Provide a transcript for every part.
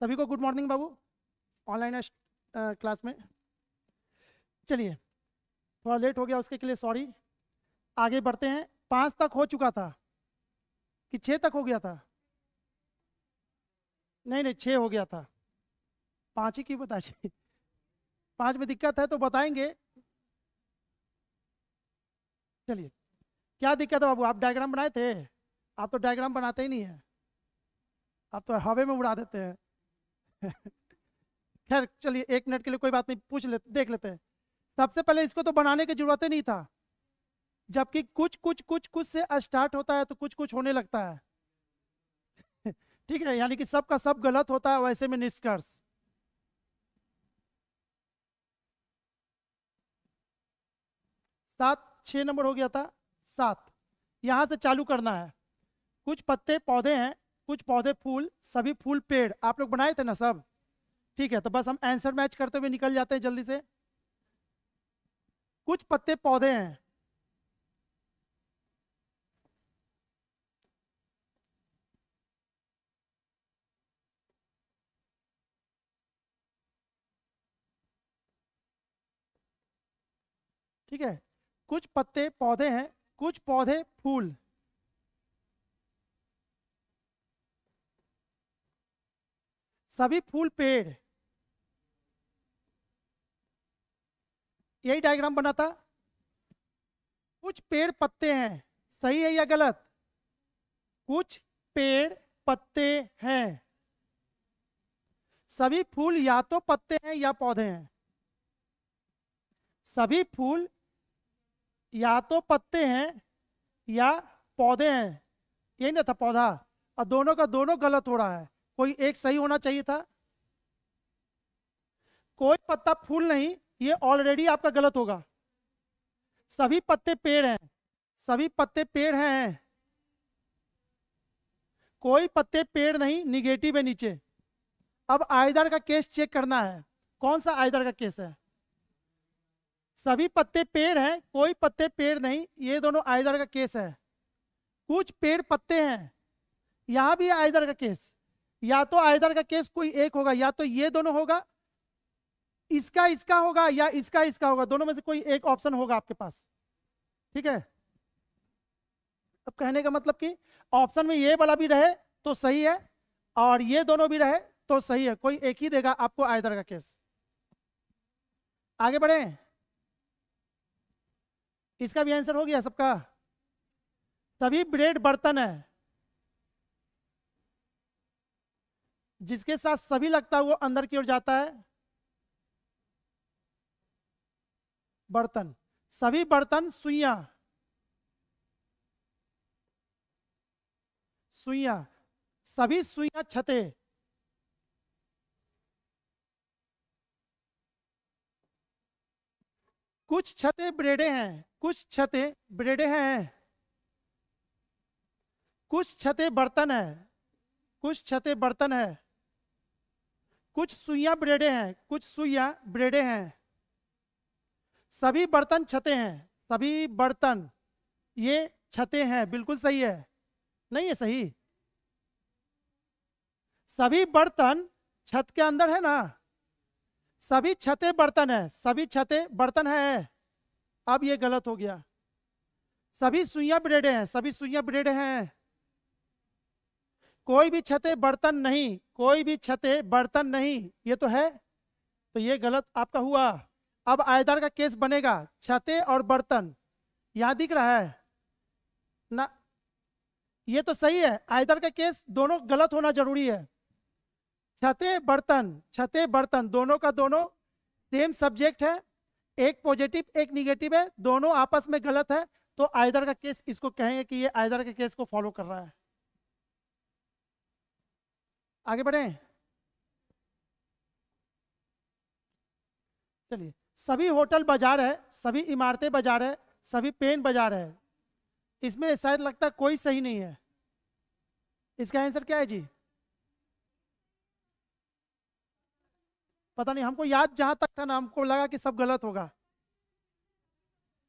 सभी को good morning बाबू। Online class में चलिए, थोड़ा लेट हो गया उसके लिए सॉरी। आगे बढ़ते हैं। 5 तक हो चुका था कि 6 तक हो गया था? नहीं नहीं, 6 हो गया था। 5 ही क्यों बता जी? 5 में दिक्कत है तो बताएंगे। चलिए, क्या दिक्कत है बाबू? आप डायग्राम बनाए थे? आप तो डायग्राम बनाते ही नहीं है, आप तो हवा में उड़ा देते हैं। खैर चलिए, 1 मिनट के लिए कोई बात नहीं, पूछ लेते, देख लेते हैं। सबसे पहले इसको तो बनाने की जरूरत ही नहीं था, जबकि कुछ कुछ कुछ कुछ से स्टार्ट होता है तो कुछ कुछ होने लगता है। ठीक है, यानी कि सब का सब गलत होता है, वैसे में निष्कर्ष। 7, 6 नंबर हो गया था। 7, यहां से चालू करना है। कुछ पत्ते पौधे हैं, कुछ पौधे फूल, सभी फूल पेड़। आप लोग बनाए थे ना सब? ठीक है, तो बस हम आंसर मैच करते हुए निकल जाते हैं जल्दी से। कुछ पत्ते पौधे हैं, ठीक है। कुछ पत्ते पौधे हैं, कुछ पौधे फूल, सभी फूल पेड़। यही डायग्राम बना था। कुछ पेड़ पत्ते हैं, सही है या गलत? कुछ पेड़ पत्ते हैं, सभी फूल या तो पत्ते हैं या पौधे हैं। सभी फूल या तो पत्ते हैं या पौधे हैं। यही ना था पौधा? और दोनों का दोनों गलत हो रहा है, कोई एक सही होना चाहिए था। कोई पत्ता फूल नहीं, ये ऑलरेडी आपका गलत होगा। सभी पत्ते पेड़ हैं, सभी पत्ते पेड़ हैं। कोई पत्ते पेड़ नहीं, निगेटिव है नीचे। अब आयदर का केस चेक करना है। कौन सा आयदर का केस है? सभी पत्ते पेड़ हैं, कोई पत्ते पेड़ नहीं, ये दोनों आयदर का केस है। कुछ पेड़ पत्ते हैं, यहां भी आयदर का केस। या तो आयदर का केस कोई एक होगा, या तो ये दोनों होगा, इसका इसका होगा, या इसका इसका होगा। दोनों में से कोई एक ऑप्शन होगा आपके पास। ठीक है, अब कहने का मतलब कि ऑप्शन में ये वाला भी रहे तो सही है, और ये दोनों भी रहे तो सही है। कोई एक ही देगा आपको आयदर का केस। आगे बढ़े, इसका भी आंसर हो गया सबका। सभी ब्रेड बर्तन है, जिसके साथ सभी लगता है वो अंदर की ओर जाता है। बर्तन, सभी बर्तन सुइयां, सुइयां, सभी सुइयां छते। कुछ छते ब्रेडे हैं, कुछ छते ब्रेडे हैं। कुछ छते बर्तन है, कुछ छते बर्तन है। कुछ सुइयां ब्रेडे हैं, कुछ सुइयां ब्रेडे हैं। सभी बर्तन छते हैं, सभी बर्तन ये छते हैं, बिल्कुल सही है। नहीं है सही? सभी बर्तन छत के अंदर है ना? सभी छते बर्तन है, सभी छते बर्तन है। अब ये गलत हो गया। सभी सुइयां ब्रेडे हैं, सभी सुइयां ब्रेडे हैं। कोई भी छते बर्तन नहीं, कोई भी छते बर्तन नहीं, ये तो है, तो ये गलत आपका हुआ। अब आयदार का केस बनेगा, छते और बर्तन। यहां दिख रहा है ना? ये तो सही है, आयदर का केस दोनों गलत होना जरूरी है। छते बर्तन, छते बर्तन दोनों का दोनों सेम सब्जेक्ट है, एक पॉजिटिव एक निगेटिव है, दोनों आपस में गलत है। तो आयदर का केस इसको कहेंगे कि ये आयदर के केस को फॉलो कर रहा है। आगे बढ़े, चलिए। सभी होटल बाजार है, सभी इमारतें बाजार है, सभी पेन बाजार है। इसमें शायद लगता है कोई सही नहीं है। इसका आंसर क्या है जी? पता नहीं, हमको याद जहां तक था ना, हमको लगा कि सब गलत होगा,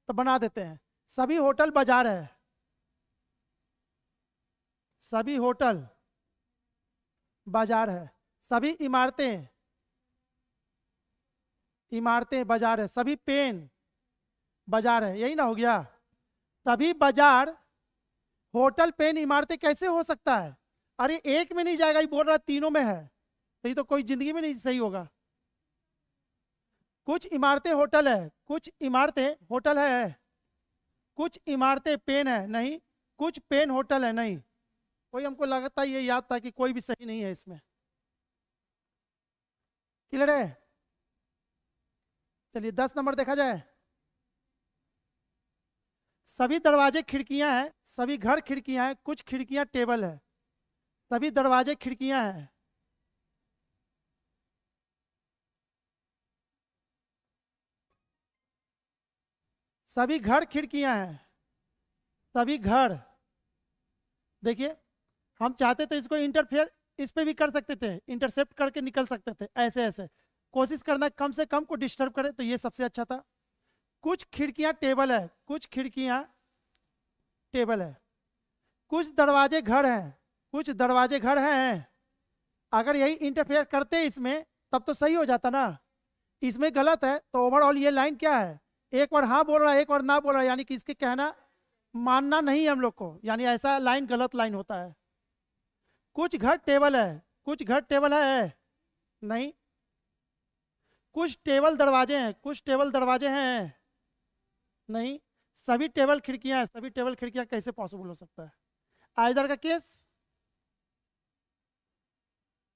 तो बना देते हैं। सभी होटल बाजार है, सभी होटल बाजार है, सभी इमारतें, इमारतें बाजार है, सभी पेन बाजार है, यही ना हो गया। सभी बाजार, होटल, पेन, इमारतें कैसे हो सकता है? अरे एक में नहीं जाएगा, ये बोल रहा तीनों में है, तो ये तो कोई जिंदगी में नहीं सही होगा। कुछ इमारतें होटल है, कुछ इमारतें होटल है, कुछ इमारतें पेन है, नहीं। कुछ पेन होटल है, नहीं। कोई हमको लगता ये याद था कि कोई भी सही नहीं है इसमें। क्लियर है? चलिए 10 नंबर देखा जाए। सभी दरवाजे खिड़कियां हैं, सभी घर खिड़कियां हैं, कुछ खिड़कियां टेबल है। सभी दरवाजे खिड़कियां हैं, सभी घर खिड़कियां हैं, सभी घर। देखिए हम चाहते तो इसको इंटरफेयर इस पे भी कर सकते थे, इंटरसेप्ट करके निकल सकते थे, ऐसे ऐसे कोशिश करना कम से कम को डिस्टर्ब करे, तो ये सबसे अच्छा था। कुछ खिड़कियां टेबल है, कुछ खिड़कियां टेबल है। कुछ दरवाजे घर हैं, कुछ दरवाजे घर हैं। अगर यही इंटरफेयर करते इसमें तब तो सही हो जाता ना, इसमें गलत है। तो ओवरऑल ये लाइन क्या है? एक बार हाँ बोल रहा है, एक बार ना बोल रहा है, यानी कि इसके कहना मानना नहीं है हम लोग को, यानी ऐसा लाइन गलत लाइन होता है। कुछ घर टेबल है, कुछ घर टेबल है, नहीं। कुछ टेबल दरवाजे हैं, कुछ टेबल दरवाजे हैं, नहीं। सभी टेबल खिड़कियां हैं, सभी टेबल खिड़कियां कैसे पॉसिबल हो सकता है? आइदर का केस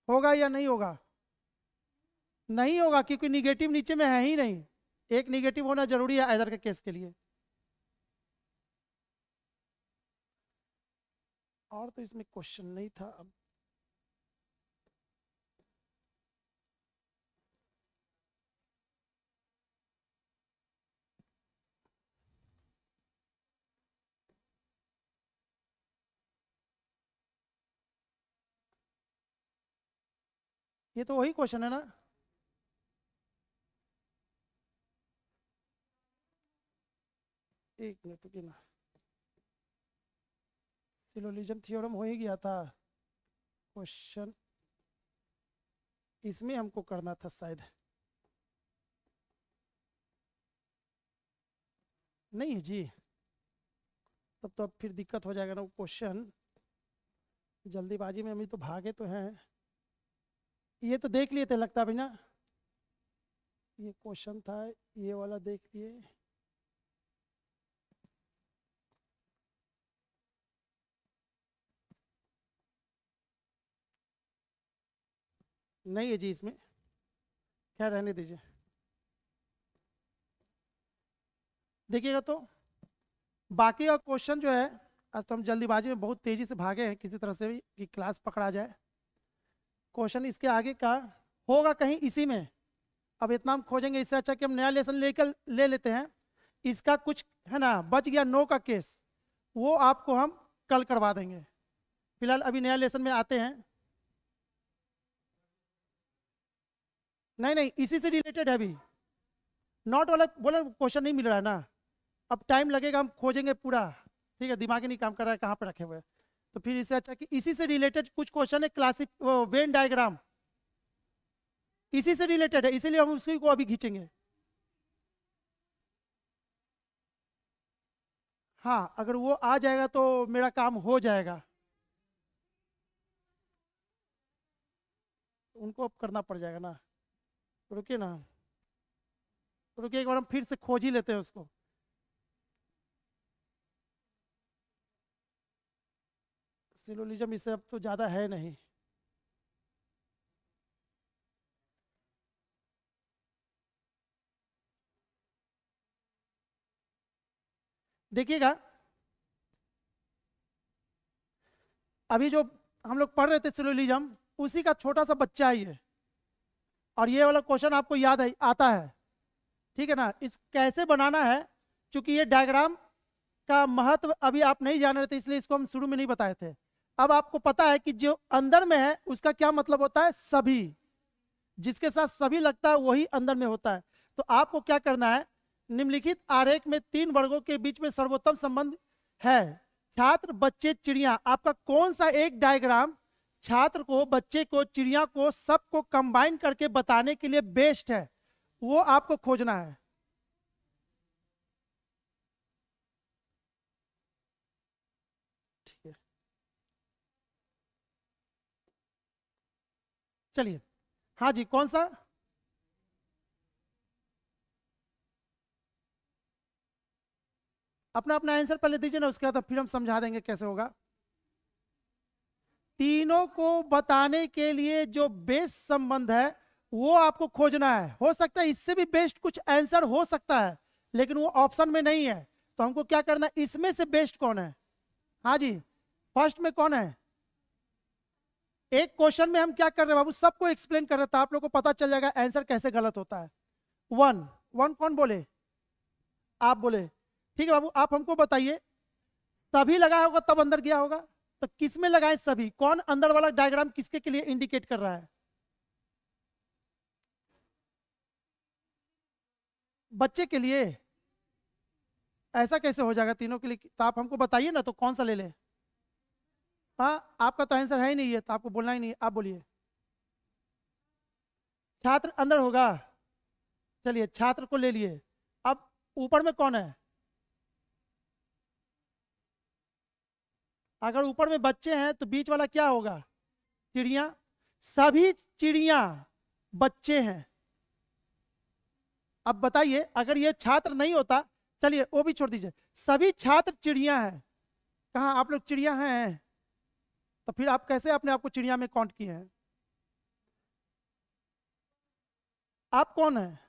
होगा या नहीं होगा? नहीं होगा, क्योंकि निगेटिव नीचे में है ही नहीं। एक निगेटिव होना जरूरी है आइदर के केस के लिए। और तो इसमें क्वेश्चन नहीं था। अब ये तो वही क्वेश्चन है ना। एक मिनट रुकिए ना, सिलोजिज्म थ्योरम हो ही गया था। क्वेश्चन इसमें हमको करना था शायद, नहीं है जी। तब तो अब फिर दिक्कत हो जाएगा ना। वो क्वेश्चन जल्दीबाजी में हम तो भागे तो हैं। ये तो देख लिए थे लगता है ना, ये क्वेश्चन था, ये वाला देख लिए। नहीं है जी इसमें, खैर रहने दीजिए। देखिएगा तो बाकी का क्वेश्चन जो है, आज तो हम जल्दीबाजी में बहुत तेजी से भागे हैं किसी तरह से भी कि क्लास पकड़ा जाए। क्वेश्चन इसके आगे का होगा कहीं इसी में। अब इतना हम खोजेंगे, इससे अच्छा कि हम नया लेसन लेकर ले लेते हैं। इसका कुछ है ना बच गया नो का केस, वो आपको हम कल करवा देंगे। फिलहाल अभी नया लेसन में आते हैं। नहीं नहीं, इसी से रिलेटेड है अभी। नॉट वाला बोला क्वेश्चन नहीं मिल रहा है ना, अब टाइम लगेगा, हम खोजेंगे पूरा। ठीक है, दिमाग ही नहीं काम कर रहा है कहाँ पे रखे हुए हैं। तो फिर इससे अच्छा कि इसी से रिलेटेड कुछ क्वेश्चन है, क्लासिक वेन डायग्राम इसी से रिलेटेड है, इसीलिए हम उसी को अभी खींचेंगे। हाँ अगर वो आ जाएगा तो मेरा काम हो जाएगा। उनको अब करना पड़ जाएगा ना। रुकिए ना, रुकिए एक बार हम फिर से खोज ही लेते हैं उसको। सिलोजिज्म इससे अब तो ज़्यादा है नहीं। देखिएगा अभी जो हम लोग पढ़ रहे थे सिलोजिज्म, उसी का छोटा सा बच्चा ही है। और ये वाला क्वेश्चन आपको याद है, आता है। ठीक है ना, इस कैसे बनाना है, क्योंकि ये डायग्राम का महत्व अभी आप नहीं जान रहे थे, इसलिए इसको हम शुरू में नहीं बताए थे। अब आपको पता है कि जो अंदर में है उसका क्या मतलब होता है, सभी। जिसके साथ सभी लगता है वही अंदर में होता है। तो आपको क्या करना है, निम्नलिखित आरेख में 3 वर्गों के बीच में सर्वोत्तम संबंध है। छात्र, बच्चे, चिड़िया, आपका कौन सा एक डायग्राम छात्र को, बच्चे को, चिड़िया को, सबको कंबाइन करके बताने के लिए बेस्ट है, वो आपको खोजना है। ठीक है, चलिए। हाँ जी, कौन सा? अपना अपना आंसर पहले दीजिए ना, उसके बाद फिर हम समझा देंगे कैसे होगा। तीनों को बताने के लिए जो बेस्ट संबंध है वो आपको खोजना है। हो सकता है इससे भी बेस्ट कुछ आंसर हो सकता है, लेकिन वो ऑप्शन में नहीं है। तो हमको क्या करना है, इसमें से बेस्ट कौन है। हाँ जी, फर्स्ट में कौन है? एक क्वेश्चन में हम क्या कर रहे हैं बाबू, सबको एक्सप्लेन कर रहे थे, आप लोग को पता चल जाएगा आंसर कैसे गलत होता है। वन, वन कौन बोले? आप बोले। ठीक है बाबू, आप हमको बताइए, सभी लगाया होगा तब अंदर गया होगा, तो किस में लगाए सभी? कौन अंदर वाला डायग्राम किसके के लिए इंडिकेट कर रहा है? बच्चे के लिए। ऐसा कैसे हो जाएगा तीनों के लिए? तो आप हमको बताइए ना, तो कौन सा ले ले। हाँ, आपका तो आंसर है ही नहीं है, तो आपको बोलना ही नहीं है, आप बोलिए। छात्र अंदर होगा। चलिए, छात्र को ले लिए। अब ऊपर में कौन है? अगर ऊपर में बच्चे हैं तो बीच वाला क्या होगा? चिड़िया। सभी चिड़िया बच्चे हैं। अब बताइए, अगर ये छात्र नहीं होता, चलिए वो भी छोड़ दीजिए, सभी छात्र चिड़िया हैं। कहाँ आप लोग चिड़िया हैं? तो फिर आप कैसे अपने आप को चिड़िया में काउंट किए हैं? आप कौन है?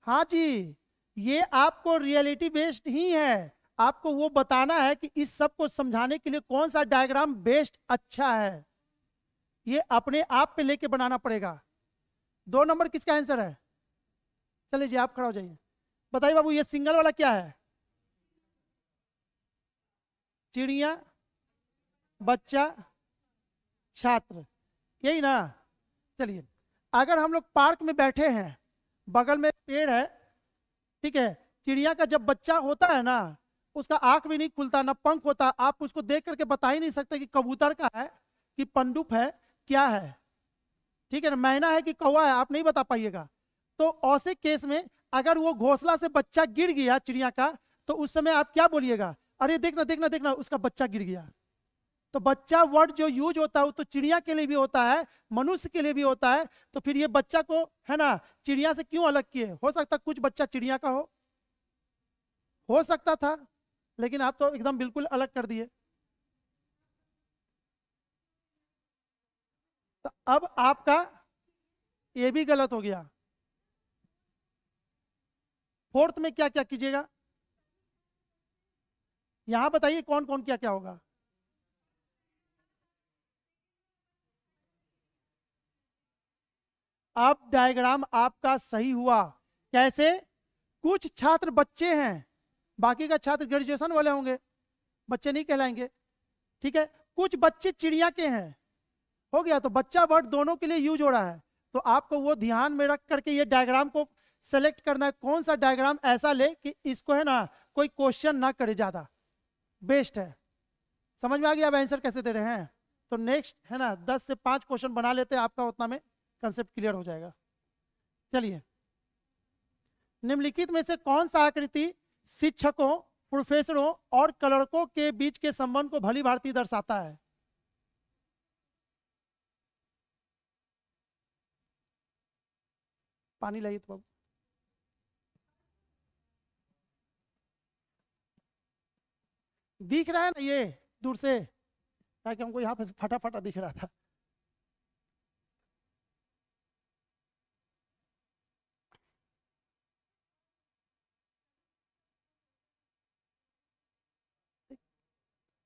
हाँ जी, ये आपको रियलिटी बेस्ड ही है। आपको वो बताना है कि इस सब को समझाने के लिए कौन सा डायग्राम बेस्ट अच्छा है, ये अपने आप पे लेके बनाना पड़ेगा। 2 नंबर किसका आंसर है? चलिए जी, आप खड़ा हो जाइए। बताइए बाबू, ये सिंगल वाला क्या है? चिड़िया, बच्चा, छात्र, यही ना? चलिए, अगर हम लोग पार्क में बैठे हैं, बगल में पेड़ है, ठीक है, चिड़िया का जब बच्चा होता है ना, उसका आंख भी नहीं खुलता, ना पंख होता, आप उसको देख करके बता ही नहीं सकते कि कबूतर का है कि पंडुप है, क्या है। ठीक है ना, मैना है कि कौवा है, आप नहीं बता पाइएगा। तो ऐसे केस में अगर वो घोंसला से बच्चा गिर गया चिड़िया का, तो उस समय आप क्या बोलिएगा? अरे देखना देखना देखना, उसका बच्चा गिर गया। तो बच्चा वर्ड जो यूज होता है वो तो चिड़िया के लिए भी होता है, मनुष्य के लिए भी होता है। तो फिर ये बच्चा को, है ना, चिड़िया से क्यों अलग किए? हो सकता कुछ बच्चा चिड़िया का हो सकता था, लेकिन आप तो एकदम बिल्कुल अलग कर दिए। तो अब आपका ये भी गलत हो गया। फोर्थ में क्या क्या कीजिएगा, यहां बताइए कौन कौन क्या क्या होगा। अब डायग्राम आपका सही हुआ। कैसे? कुछ छात्र बच्चे हैं, बाकी का छात्र ग्रेजुएशन वाले होंगे, बच्चे नहीं कहलाएंगे। ठीक है, कुछ बच्चे चिड़िया के हैं, हो गया। तो बच्चा वर्ड दोनों के लिए यूज हो रहा है। तो आपको वो ध्यान में रख करके ये डायग्राम को सेलेक्ट करना है, कौन सा डायग्राम ऐसा ले कि इसको, है ना, कोई क्वेश्चन ना करे ज्यादा, बेस्ट है। समझ में आ गया अब आंसर कैसे दे रहे हैं? तो नेक्स्ट, है ना, 10 से 5 क्वेश्चन बना लेते हैं, आपका उतना में कंसेप्ट क्लियर हो जाएगा। चलिए, निम्नलिखित में से कौन सा आकृति शिक्षकों, प्रोफेसरों और क्लर्कों के बीच के संबंध को भली भांति दर्शाता है? पानी लाइए तो बाबू। दिख रहा है ना ये दूर से? ताकि हमको यहाँ पे फटा फटा दिख रहा था।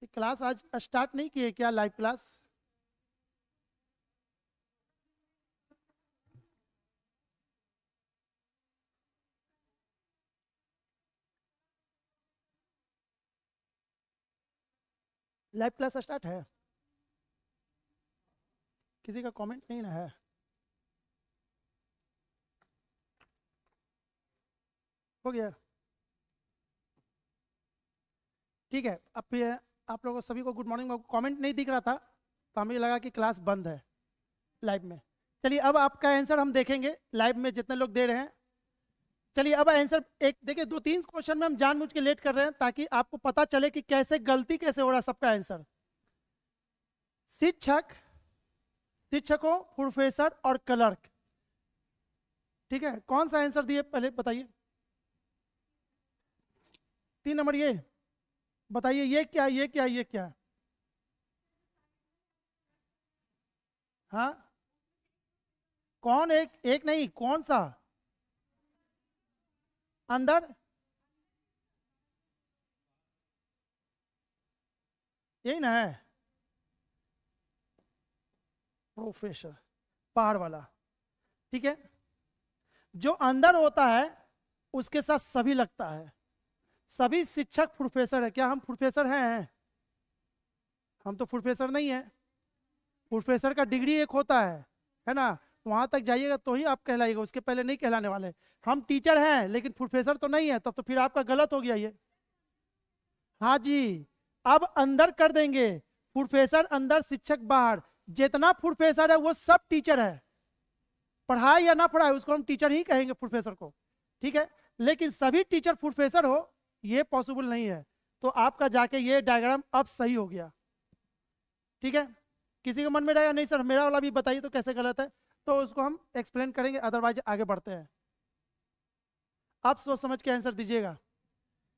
क्लास आज स्टार्ट नहीं किए क्या, live class? Live class start है? किसी का कमेंट नहीं ना है? हो गया? ठीक है, अब आप लोगों सभी को गुड मॉर्निंग। कमेंट नहीं दिख रहा था तो हमें लगा कि क्लास बंद है लाइव में। चलिए अब आपका आंसर हम देखेंगे लाइव में जितने लोग दे रहे हैं। चलिए अब आंसर एक देखिए, 2-3 क्वेश्चन में हम जानबूझ के लेट कर रहे हैं ताकि आपको पता चले कि कैसे गलती कैसे हो रहा है सबका आंसर। शिक्षक, शिक्षकों, प्रोफेसर और क्लर्क, ठीक है, कौन सा आंसर दिए पहले बताइए। 3 नंबर ये बताइए, ये क्या ये क्या ये क्या? हाँ, कौन? एक नहीं, कौन सा? अंदर, यही ना है प्रोफेसर, पहाड़ वाला, ठीक है। जो अंदर होता है उसके साथ सभी लगता है। सभी शिक्षक प्रोफेसर है। क्या हम प्रोफेसर हैं? हम तो प्रोफेसर नहीं है। प्रोफेसर का डिग्री एक होता है ना, वहां तक जाइएगा तो ही आप कहलाइएगा, उसके पहले नहीं कहलाने वाले। हम टीचर हैं लेकिन प्रोफेसर तो नहीं है, तब तो फिर आपका गलत हो गया ये। हाँ जी, अब अंदर कर देंगे, प्रोफेसर अंदर शिक्षक बाहर। जितना प्रोफेसर है वो सब टीचर है, पढ़ाए या ना पढ़ाए उसको हम टीचर ही कहेंगे प्रोफेसर को, ठीक है। लेकिन सभी टीचर प्रोफेसर हो ये पॉसिबल नहीं है। तो आपका जाके ये डायग्राम अब सही हो गया, ठीक है। किसी के मन में रहेगा नहीं सर मेरा वाला भी बताइए तो कैसे गलत है, तो उसको हम एक्सप्लेन करेंगे, अदरवाइज आगे बढ़ते हैं। आप सोच समझ के आंसर दीजिएगा।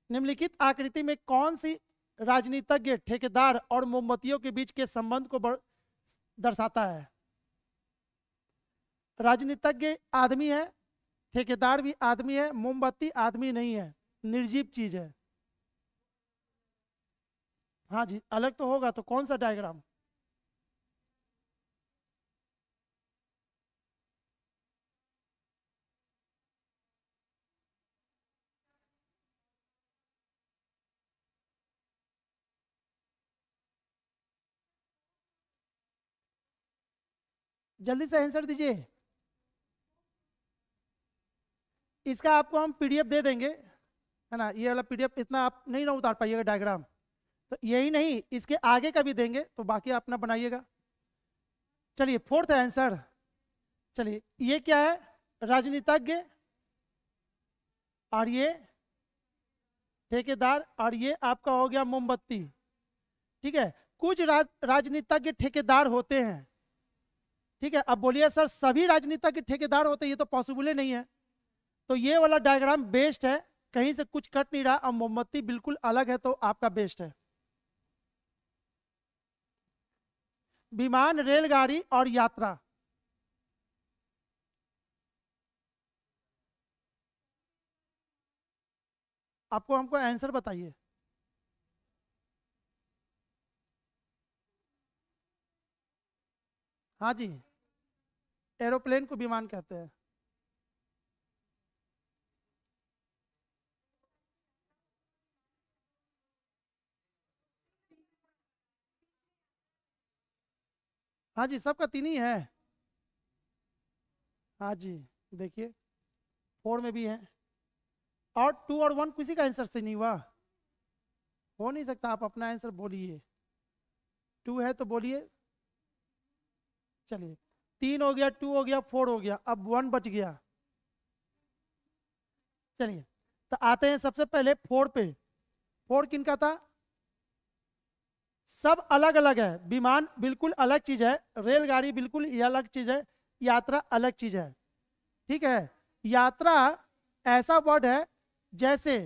निम्नलिखित आकृति में कौन सी राजनीतिज्ञ ठेकेदार और मोमबत्तियों के बीच के संबंध को दर्शाता है? राजनीतिज्ञ आदमी है, ठेकेदार भी आदमी है, मोमबत्ती आदमी नहीं है, निर्जीव चीज है। हाँ जी, अलग तो होगा, तो कौन सा डायग्राम? जल्दी से आंसर दीजिए। इसका आपको हम पीडीएफ दे देंगे, है ना। ये वाला पीडीएफ इतना आप नहीं ना उतार पाइएगा डायग्राम, तो यही नहीं इसके आगे का भी देंगे, तो बाकी अपना बनाइएगा। चलिए फोर्थ आंसर, चलिए ये क्या है? राजनीतिज्ञ, और ये ठेकेदार, और ये आपका हो गया मोमबत्ती, ठीक है। कुछ राजनीतिज्ञ ठेकेदार होते हैं, ठीक है। अब बोलिए सर सभी राजनीतिज्ञ ठेकेदार होते हैं, ये तो पॉसिबल ही नहीं है। तो ये वाला डायग्राम बेस्ट है, कहीं से कुछ कट नहीं रहा, और मोमबत्ती बिल्कुल अलग है, तो आपका बेस्ट है। विमान, रेलगाड़ी और यात्रा, आपको हमको आंसर बताइए। हाँ जी, एरोप्लेन को विमान कहते हैं। हाँ जी, सबका 3 ही है। हाँ जी, देखिए 4 में भी है, और 2 और 1 किसी का आंसर से नहीं हुआ, हो नहीं सकता। आप अपना आंसर बोलिए, 2 है तो बोलिए। चलिए 3 हो गया, 2 हो गया, 4 हो गया, अब 1 बच गया। चलिए तो आते हैं सबसे पहले 4 पे। 4 किनका था? सब अलग अलग है। विमान बिल्कुल अलग चीज है, रेलगाड़ी बिल्कुल ये अलग चीज है, यात्रा अलग चीज है, ठीक है। यात्रा ऐसा वर्ड है जैसे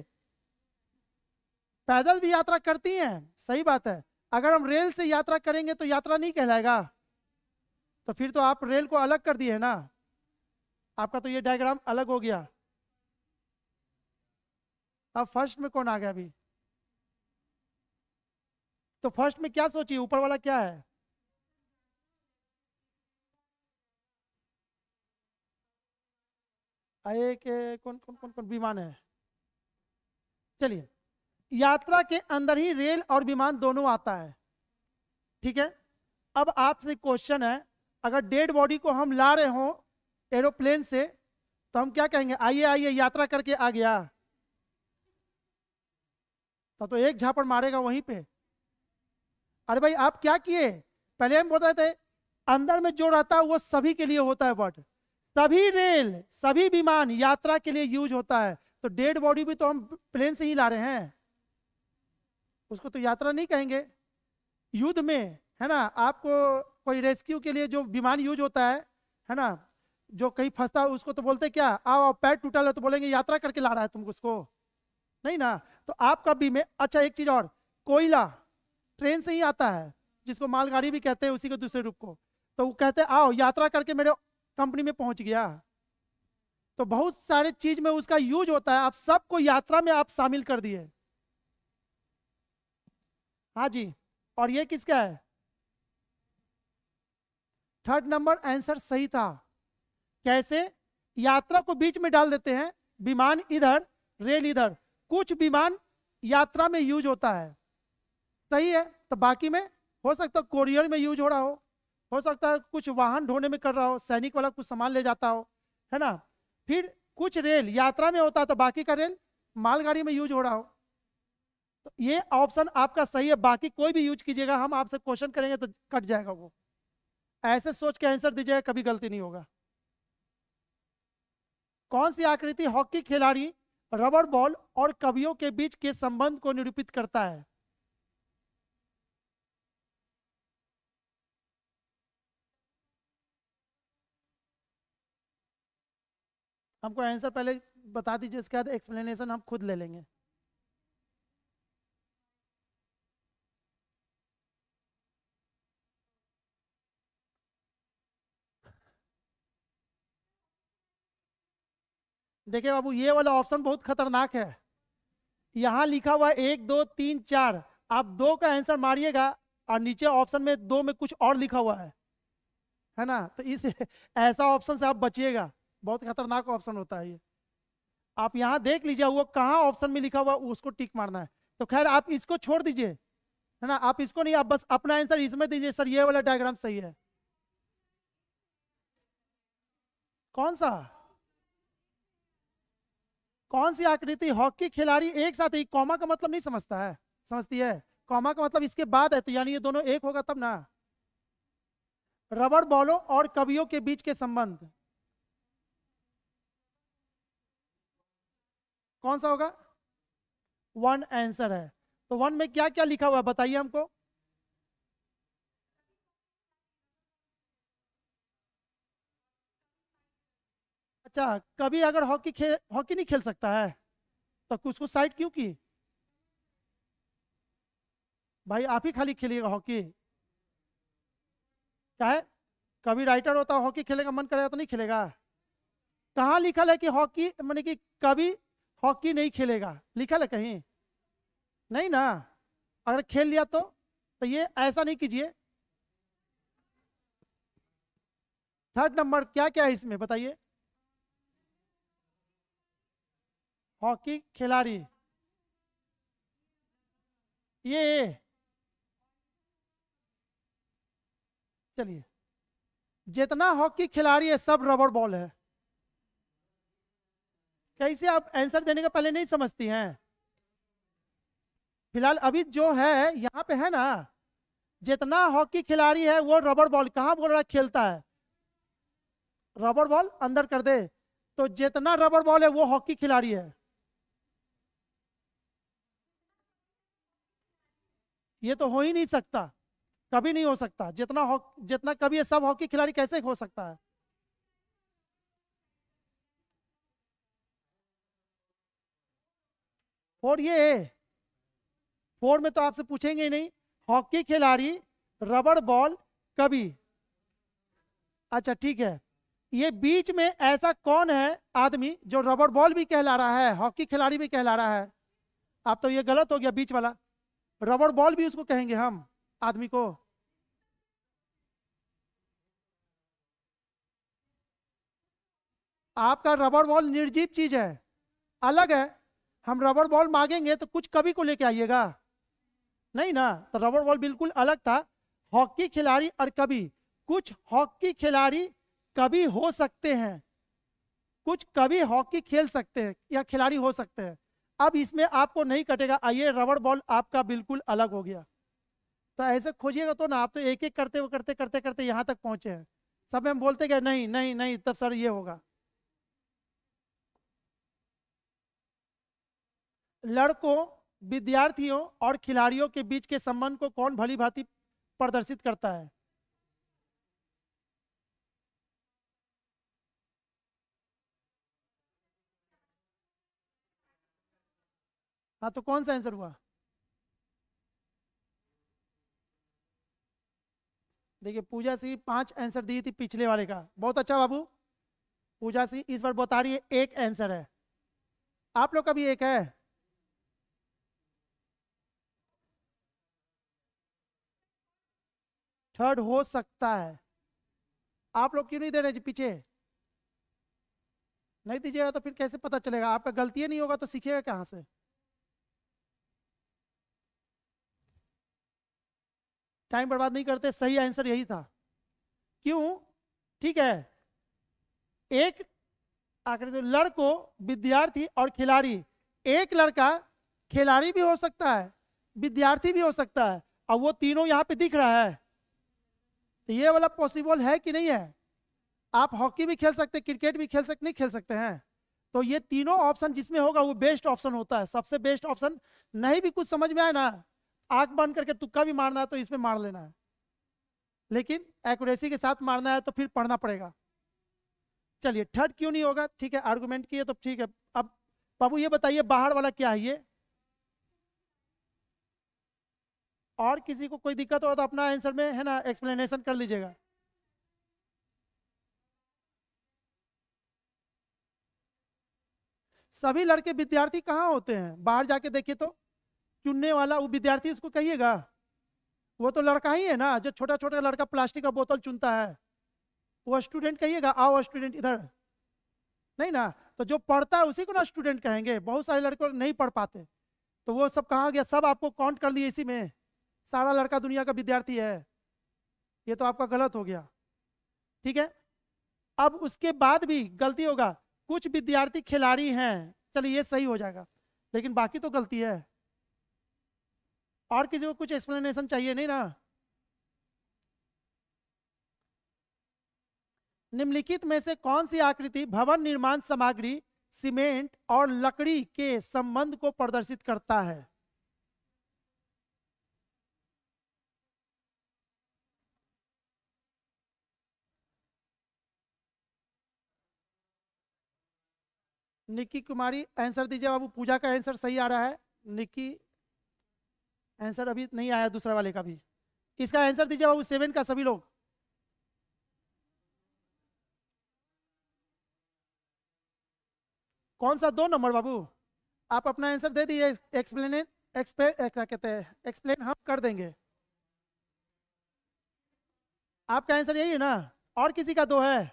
पैदल भी यात्रा करती हैं, सही बात है। अगर हम रेल से यात्रा करेंगे तो यात्रा नहीं कहलाएगा, तो फिर तो आप रेल को अलग कर दिए ना। आपका तो ये डायग्राम अलग हो गया। अब फर्स्ट में कौन आ गया अभी? तो फर्स्ट में क्या सोचिए, ऊपर वाला क्या है? एक कौन कौन कौन कौन विमान है। चलिए, यात्रा के अंदर ही रेल और विमान दोनों आता है, ठीक है। अब आपसे क्वेश्चन है, अगर डेड बॉडी को हम ला रहे हो एरोप्लेन से तो हम क्या कहेंगे? आइए आइए यात्रा करके आ गया, तो एक झापड़ मारेगा वहीं पे। अरे भाई आप क्या किए, पहले हम बोल रहे थे अंदर में जो रहता है वो सभी के लिए होता है, बट सभी रेल सभी विमान यात्रा के लिए यूज होता है, तो डेड बॉडी भी तो हम प्लेन से ही ला रहे हैं, उसको तो यात्रा नहीं कहेंगे। युद्ध में है ना, आपको कोई रेस्क्यू के लिए जो विमान यूज होता है ना, जो कहीं फंसता है उसको तो बोलते क्या, आओ पैर टूटा है तो बोलेंगे यात्रा करके ला रहा है तुमको उसको, नहीं ना। तो आपका भी में अच्छा एक चीज और, कोयला ट्रेन से ही आता है, जिसको मालगाड़ी भी कहते हैं उसी के दूसरे रूप को, तो वो कहते हैं आओ यात्रा करके मेरे कंपनी में पहुंच गया। तो बहुत सारे चीज में उसका यूज होता है, आप सबको यात्रा में आप शामिल कर दिए। हाँ जी, और ये किसका है, थर्ड नंबर आंसर सही था। कैसे, यात्रा को बीच में डाल देते हैं, विमान इधर रेल इधर, कुछ विमान यात्रा में यूज होता है, सही है। तो बाकी में हो सकता है कोरियर में यूज हो रहा हो सकता है कुछ वाहन ढोने में कर रहा हो, सैनिक वाला कुछ सामान ले जाता हो, है ना। फिर कुछ रेल यात्रा में होता है, तो बाकी का रेल मालगाड़ी में यूज हो रहा हो। तो ये ऑप्शन आपका सही है, बाकी कोई भी यूज कीजिएगा हम आपसे क्वेश्चन करेंगे तो कट जाएगा वो, ऐसे सोच के आंसर दीजिएगा, कभी गलती नहीं होगा। कौन सी आकृति हॉकी खिलाड़ी रबर बॉल और कवियों के बीच के संबंध को निरूपित करता है। हमको आंसर पहले बता दीजिए, उसके बाद एक्सप्लेनेशन हम खुद ले लेंगे। देखिए बाबू, ये वाला ऑप्शन बहुत खतरनाक है। यहां लिखा हुआ है 1 2 3 4, आप 2 का आंसर मारिएगा और नीचे ऑप्शन में 2 में कुछ और लिखा हुआ है ना, तो इस ऐसा ऑप्शन से आप बचिएगा, बहुत खतरनाक ऑप्शन होता है ये। आप यहाँ देख लीजिए वो कहाँ ऑप्शन में लिखा हुआ, उसको टिक मारना है। तो खैर आप इसको छोड़ दीजिए, है ना, आप इसको नहीं, आप बस अपना आंसर इसमें दीजिए, सर ये वाला डायग्राम सही है। कौन सा, कौन सी आकृति हॉकी खिलाड़ी एक साथ ही, कॉमा का मतलब नहीं समझता है, समझती है, कॉमा का मतलब इसके बाद है, तो यानी ये दोनों एक होगा तब ना। रबर बॉलों और कवियों के बीच के संबंध कौन सा होगा, 1 आंसर है। तो 1 में क्या क्या लिखा हुआ है बताइए हमको। अच्छा, कभी अगर हॉकी नहीं खेल सकता है तो उसको साइड क्यों की, भाई आप ही खाली खेलिएगा हॉकी, क्या है, कभी राइटर होता है हॉकी खेलेगा, मन करेगा तो नहीं खेलेगा। कहाँ लिखा है कि हॉकी माने कि कभी हॉकी नहीं खेलेगा, लिखा है कहीं, नहीं ना। अगर खेल लिया तो ये ऐसा नहीं कीजिए। थर्ड नंबर क्या क्या है इसमें बताइए, हॉकी खिलाड़ी, ये चलिए, जितना हॉकी खिलाड़ी है सब रबर बॉल है। कैसे आप आंसर देने का पहले नहीं समझती हैं, फिलहाल अभी जो है यहाँ पे है ना, जितना हॉकी खिलाड़ी है वो रबर बॉल, कहाँ बोल रहा है खेलता है, रबर बॉल अंदर कर दे, तो जितना रबर बॉल है वो हॉकी खिलाड़ी है। ये तो हो ही नहीं सकता, कभी नहीं हो सकता, जितना कभी ये सब हॉकी खिलाड़ी कैसे हो सकता है। और ये 4 में तो आपसे पूछेंगे ही नहीं, हॉकी खिलाड़ी रबर बॉल कभी, अच्छा ठीक है, ये बीच में ऐसा कौन है आदमी जो रबर बॉल भी कहला रहा है हॉकी खिलाड़ी भी कहला रहा है। आप तो ये गलत हो गया बीच वाला, रबर बॉल भी उसको कहेंगे हम आदमी को। आपका रबर बॉल निर्जीव चीज है, अलग है। हम रबर बॉल मांगेंगे तो कुछ कभी को लेके आइएगा, नहीं ना, तो रबर बॉल बिल्कुल अलग था। हॉकी खिलाड़ी और कभी, कुछ हॉकी खिलाड़ी कभी हो सकते हैं, कुछ कभी हॉकी खेल सकते हैं या खिलाड़ी हो सकते हैं। अब इसमें आपको नहीं कटेगा, आइए रबर बॉल आपका बिल्कुल अलग हो गया। तो ऐसे खोजिएगा तो ना, आप तो एक एक करते करते करते करते यहाँ तक पहुंचे हैं। सब में हम बोलते गए नहीं नहीं नहीं, तब सर ये होगा। लड़कों, विद्यार्थियों और खिलाड़ियों के बीच के संबंध को कौन भली भांति प्रदर्शित करता है? हाँ, तो कौन सा आंसर हुआ? देखिए, पूजा सिंह 5 आंसर दी थी पिछले वाले का, बहुत अच्छा बाबू। पूजा सिंह इस बार बता रही है एक आंसर है। आप लोग का भी एक है। थर्ड हो सकता है। आप लोग क्यों नहीं दे रहे जी पीछे? नहीं दीजिएगा तो फिर कैसे पता चलेगा? आपका गलती नहीं होगा तो सीखिएगा कहाँ से? टाइम बर्बाद नहीं करते, सही आंसर यही था। क्यों? ठीक है। एक आखिर जो लड़कों, विद्यार्थी और खिलाड़ी, एक लड़का खिलाड़ी भी हो सकता है, विद्यार्थी भी हो सकता है, और वो तीनों यहाँ पे दिख रहा है। तो ये वाला पॉसिबल है कि नहीं है? आप हॉकी भी खेल सकते, क्रिकेट भी खेल सकते, नहीं खेल सकते हैं? तो ये तीनों ऑप्शन जिसमें होगा वो बेस्ट ऑप्शन होता है, सबसे बेस्ट ऑप्शन। नहीं भी कुछ समझ में आए ना, आंख बंद करके तुक्का भी मारना है तो इसमें मार लेना है, लेकिन एक्यूरेसी के साथ मारना है तो फिर पढ़ना पड़ेगा। चलिए, थर्ड क्यों नहीं होगा? ठीक है, आर्गुमेंट किए तो ठीक है। अब बाबू ये बताइए, बाहर वाला क्या है ये? और किसी को कोई दिक्कत हो तो अपना आंसर में है ना एक्सप्लेनेशन कर लीजिएगा। सभी लड़के विद्यार्थी कहाँ होते हैं? बाहर जाके देखिए तो, चुनने वाला वो विद्यार्थी उसको कहिएगा? वो तो लड़का ही है ना, जो छोटा छोटा लड़का प्लास्टिक का बोतल चुनता है, वो स्टूडेंट कहिएगा? आओ स्टूडेंट इधर। नहीं ना, तो जो पढ़ता है उसी को ना स्टूडेंट कहेंगे। बहुत सारे लड़के नहीं पढ़ पाते, तो वो सब कहाँ गया? सब आपको काउंट कर लिए इसी में, सारा लड़का दुनिया का विद्यार्थी है। ये तो आपका गलत हो गया। ठीक है, अब उसके बाद भी गलती होगा, कुछ विद्यार्थी खिलाड़ी हैं, चलिए ये सही हो जाएगा, लेकिन बाकी तो गलती है। और किसी को कुछ एक्सप्लेनेशन चाहिए नहीं ना? निम्नलिखित में से कौन सी आकृति भवन निर्माण सामग्री, सीमेंट और लकड़ी के संबंध को प्रदर्शित करता है? निक्की कुमारी आंसर दीजिए बाबू। पूजा का आंसर सही आ रहा है, निक्की आंसर अभी नहीं आया दूसरा वाले का भी। इसका आंसर दीजिए बाबू 7 का सभी लोग। कौन सा 2 नंबर बाबू? आप अपना आंसर दे दिए, एक्सप्लेन क्या कहते हैं, एक्सप्लेन हम कर देंगे। आपका आंसर यही है ना? और किसी का 2 है?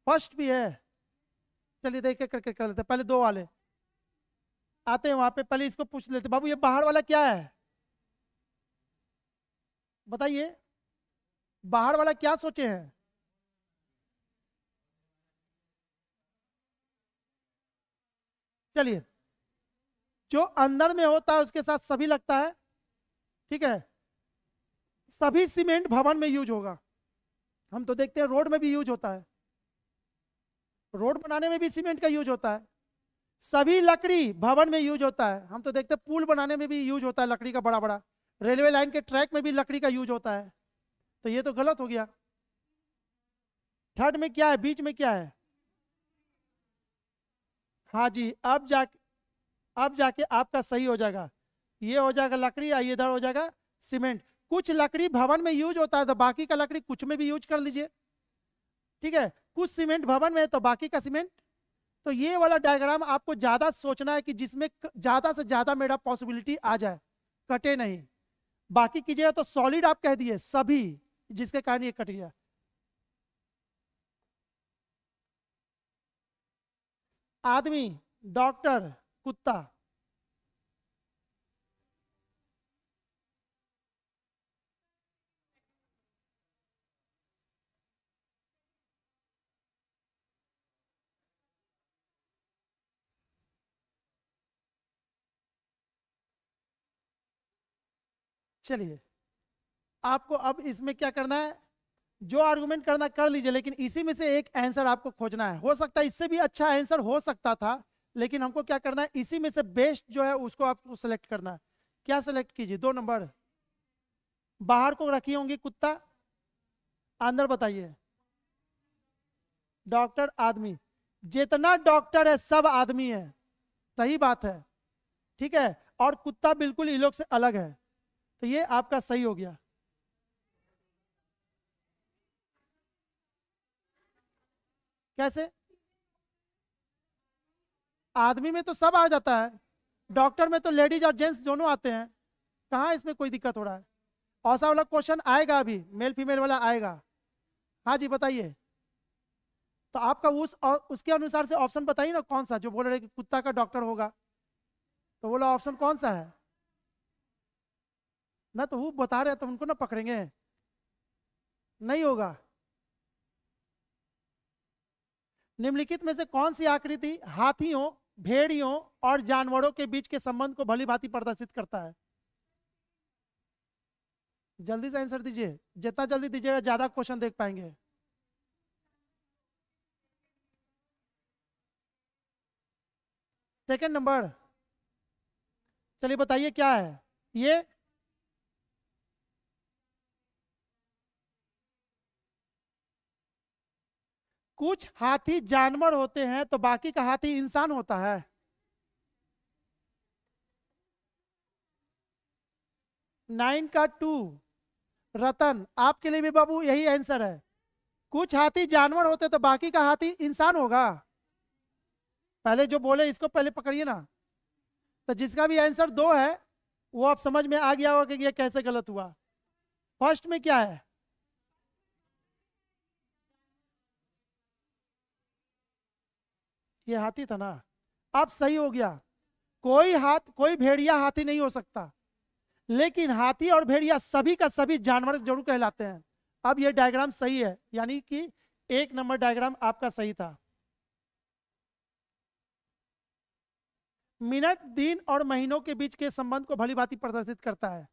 फर्स्ट भी है? चलिए देख के करके कर लेते हैं। पहले 2 वाले आते हैं वहां पे, पहले इसको पूछ लेते बाबू, ये बाहर वाला क्या है? बताइए, बाहर वाला क्या सोचे हैं? चलिए, जो अंदर में होता है उसके साथ सभी लगता है। ठीक है, सभी सीमेंट भवन में यूज होगा। हम तो देखते हैं रोड में भी यूज होता है, रोड बनाने में भी सीमेंट का यूज होता है। सभी लकड़ी भवन में यूज होता है, हम तो देखते हैं पुल बनाने में भी यूज होता है लकड़ी का, बड़ा बड़ा रेलवे लाइन के ट्रैक में भी लकड़ी का यूज होता है। तो ये तो गलत हो गया। थर्ड में क्या है, बीच में क्या है? हाँ जी, अब जाके आपका सही हो जाएगा। ये हो जाएगा लकड़ी, और ये इधर हो जाएगा सीमेंट। कुछ लकड़ी भवन में यूज होता है तो बाकी का लकड़ी कुछ में भी यूज कर लीजिए। ठीक है, कुछ सीमेंट भवन में है तो बाकी का सीमेंट। तो ये वाला डायग्राम आपको ज्यादा सोचना है कि जिसमें ज्यादा से ज्यादा मेरा पॉसिबिलिटी आ जाए, कटे नहीं। बाकी कीजिएगा तो सॉलिड आप कह दिए सभी, जिसके कारण ये कट गया। आदमी, डॉक्टर, कुत्ता। चलिए, आपको अब इसमें क्या करना है, जो आर्गुमेंट करना कर लीजिए, लेकिन इसी में से एक आंसर आपको खोजना है। हो सकता है इससे भी अच्छा आंसर हो सकता था, लेकिन हमको क्या करना है, इसी में से बेस्ट जो है उसको आपको सेलेक्ट करना है। क्या सेलेक्ट कीजिए, 2 नंबर। बाहर को रखी होंगी कुत्ता, अंदर बताइए डॉक्टर आदमी। जितना डॉक्टर है सब आदमी है, सही बात है, ठीक है। और कुत्ता बिल्कुल इन लोग से अलग है, तो ये आपका सही हो गया। कैसे? आदमी में तो सब आ जाता है, डॉक्टर में तो लेडीज और जेंट्स दोनों आते हैं, कहाँ इसमें कोई दिक्कत हो रहा है। ऐसा वाला क्वेश्चन आएगा, अभी मेल फीमेल वाला आएगा। हाँ जी बताइए। तो आपका उसके अनुसार से ऑप्शन बताइए ना, कौन सा जो बोल रहे कि कुत्ता का डॉक्टर होगा, तो बोला ऑप्शन कौन सा है ना, तो वो बता रहे हैं तो उनको ना पकड़ेंगे, नहीं होगा। निम्नलिखित में से कौन सी आकृति हाथियों, भेड़ियों और जानवरों के बीच के संबंध को भली भांति प्रदर्शित करता है? जल्दी से आंसर दीजिए, जितना जल्दी दीजिएगा ज्यादा क्वेश्चन देख पाएंगे। सेकंड नंबर, चलिए बताइए क्या है ये। कुछ हाथी जानवर होते हैं तो बाकी का हाथी इंसान होता है। नाइन का 2, रतन आपके लिए भी बाबू यही आंसर है। कुछ हाथी जानवर होते तो बाकी का हाथी इंसान होगा। पहले जो बोले इसको पहले पकड़िए ना। तो जिसका भी आंसर 2 है वो आप समझ में आ गया होगा कि ये कैसे गलत हुआ। फर्स्ट में क्या है, ये हाथी था ना, अब सही हो गया। कोई भेड़िया हाथी नहीं हो सकता, लेकिन हाथी और भेड़िया सभी का सभी जानवर जरूर कहलाते हैं। अब ये डायग्राम सही है, यानी कि 1 नंबर डायग्राम आपका सही था। मिनट, दिन और महीनों के बीच के संबंध को भली भांति प्रदर्शित करता है।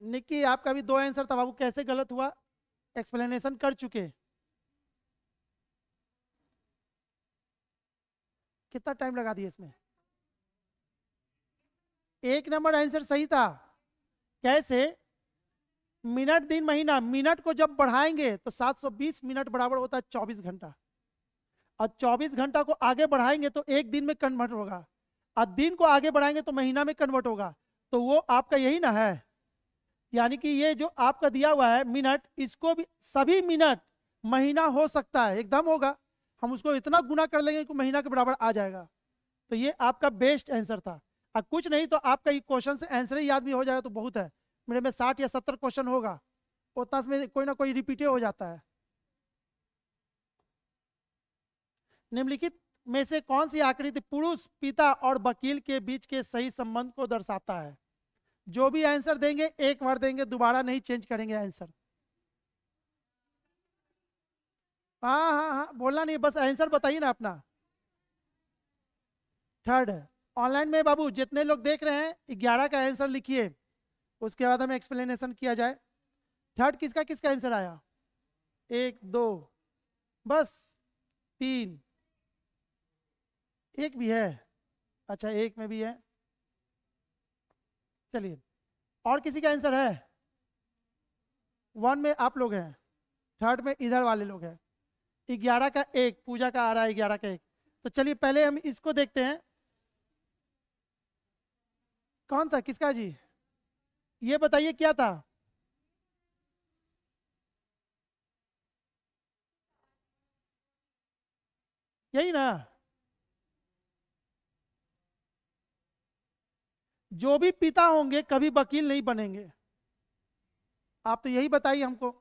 निक्की आपका भी 2 आंसर था बाबू, कैसे गलत हुआ एक्सप्लेनेशन कर चुके। कितना टाइम लगा दिया इसमें। 1 नंबर आंसर सही था। कैसे? मिनट, दिन, महीना, मिनट को जब बढ़ाएंगे तो 720 मिनट बराबर होता है 24 घंटा, और 24 घंटा को आगे बढ़ाएंगे तो एक दिन में कन्वर्ट होगा, और दिन को आगे बढ़ाएंगे तो महीना में कन्वर्ट होगा। तो वो आपका यही ना है, यानी कि ये जो आपका दिया हुआ है मिनट, इसको भी सभी मिनट महीना हो सकता है, एकदम होगा। हम उसको इतना गुना कर लेंगे कि महीना के बराबर आ जाएगा। तो ये आपका बेस्ट आंसर था। अब कुछ नहीं तो आपका ये क्वेश्चन से आंसर ही याद भी हो जाएगा तो बहुत है। मेरे में 60 या 70 क्वेश्चन होगा, उतना में कोई ना कोई रिपीटे हो जाता है। निम्नलिखित में से कौन सी आकृति पुरुष, पिता और वकील के बीच के सही संबंध को दर्शाता है? जो भी आंसर देंगे एक बार देंगे, दोबारा नहीं चेंज करेंगे आंसर। हाँ हाँ हाँ, बोलना नहीं, बस आंसर बताइए ना अपना। थर्ड है। ऑनलाइन में बाबू जितने लोग देख रहे हैं 11 का आंसर लिखिए, उसके बाद हमें एक्सप्लेनेशन किया जाए। थर्ड किसका किसका आंसर आया? 1 2, बस 3, एक भी है, अच्छा एक में भी है। चलिए, और किसी का आंसर है? 1 में आप लोग हैं, थर्ड में इधर वाले लोग हैं। 11 का 1, पूजा का आ रहा है 11 का 1। तो चलिए पहले हम इसको देखते हैं, कौन था किसका जी, ये बताइए क्या था? यही ना, जो भी पिता होंगे कभी वकील नहीं बनेंगे। आप तो यही बताइए हमको।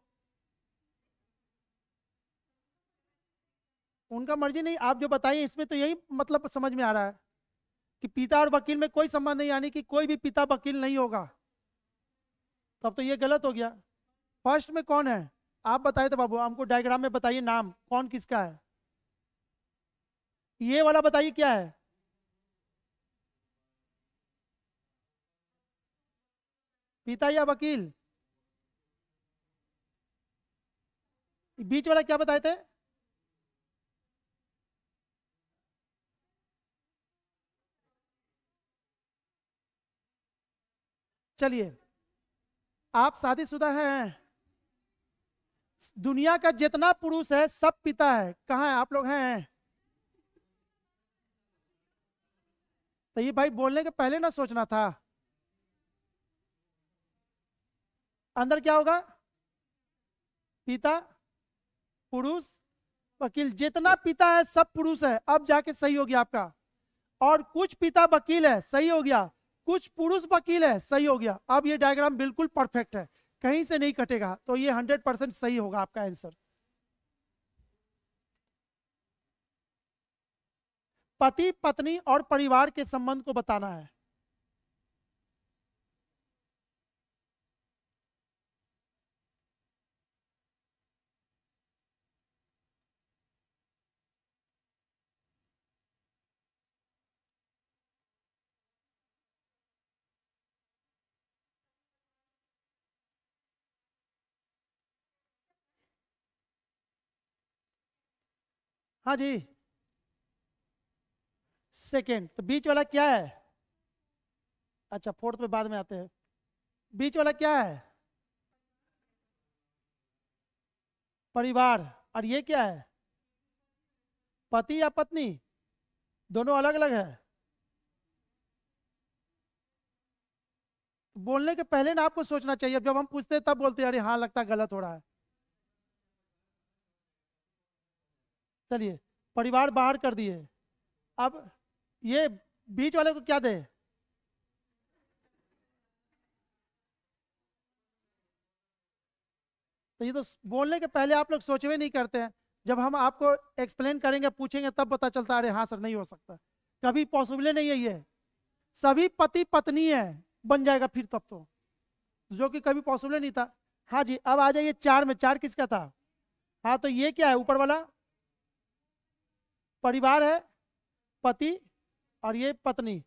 उनका मर्जी नहीं, आप जो बताइए इसमें तो यही मतलब समझ में आ रहा है कि पिता और वकील में कोई संबंध नहीं, यानी कि कोई भी पिता वकील नहीं होगा। तब तो ये गलत हो गया। फर्स्ट में कौन है? आप बताए तो बाबू, हमको डायग्राम में बताइए नाम कौन किसका है। ये वाला बताइए क्या है। पिता या वकील। बीच वाला क्या बताए थे। चलिए, आप शादीशुदा हैं। दुनिया का जितना पुरुष है सब पिता है, कहाँ है आप लोग हैं। तो ये भाई बोलने के पहले ना सोचना था। अंदर क्या होगा। पिता, पुरुष, वकील। जितना पिता है सब पुरुष है, अब जाके सही हो गया आपका। और कुछ पिता वकील है, सही हो गया। कुछ पुरुष वकील है, सही हो गया। अब ये डायग्राम बिल्कुल परफेक्ट है, कहीं से नहीं कटेगा, तो ये 100% सही होगा आपका आंसर। पति पत्नी और परिवार के संबंध को बताना है। हाँ जी। सेकेंड, तो बीच वाला क्या है। अच्छा, फोर्थ पे बाद में आते हैं। बीच वाला क्या है। परिवार। और ये क्या है। पति या पत्नी। दोनों अलग अलग है। बोलने के पहले ना आपको सोचना चाहिए, जब हम पूछते हैं तब बोलते हैं अरे हाँ लगता गलत हो रहा है। चलिए, परिवार बाहर कर दिए। अब ये बीच वाले को क्या दे। तो ये तो बोलने के पहले आप लोग सोचवे नहीं करते हैं। जब हम आपको एक्सप्लेन करेंगे पूछेंगे तब पता चलता है अरे हाँ सर नहीं हो सकता। कभी पॉसिबल नहीं है ये। सभी पति पत्नी है, बन जाएगा फिर तब तो, जो कि कभी पॉसिबल नहीं था। हाँ जी, अब आ जाइए चार में। चार किसका था। हाँ, तो ये क्या है ऊपर वाला। परिवार है, पति और ये पत्नी।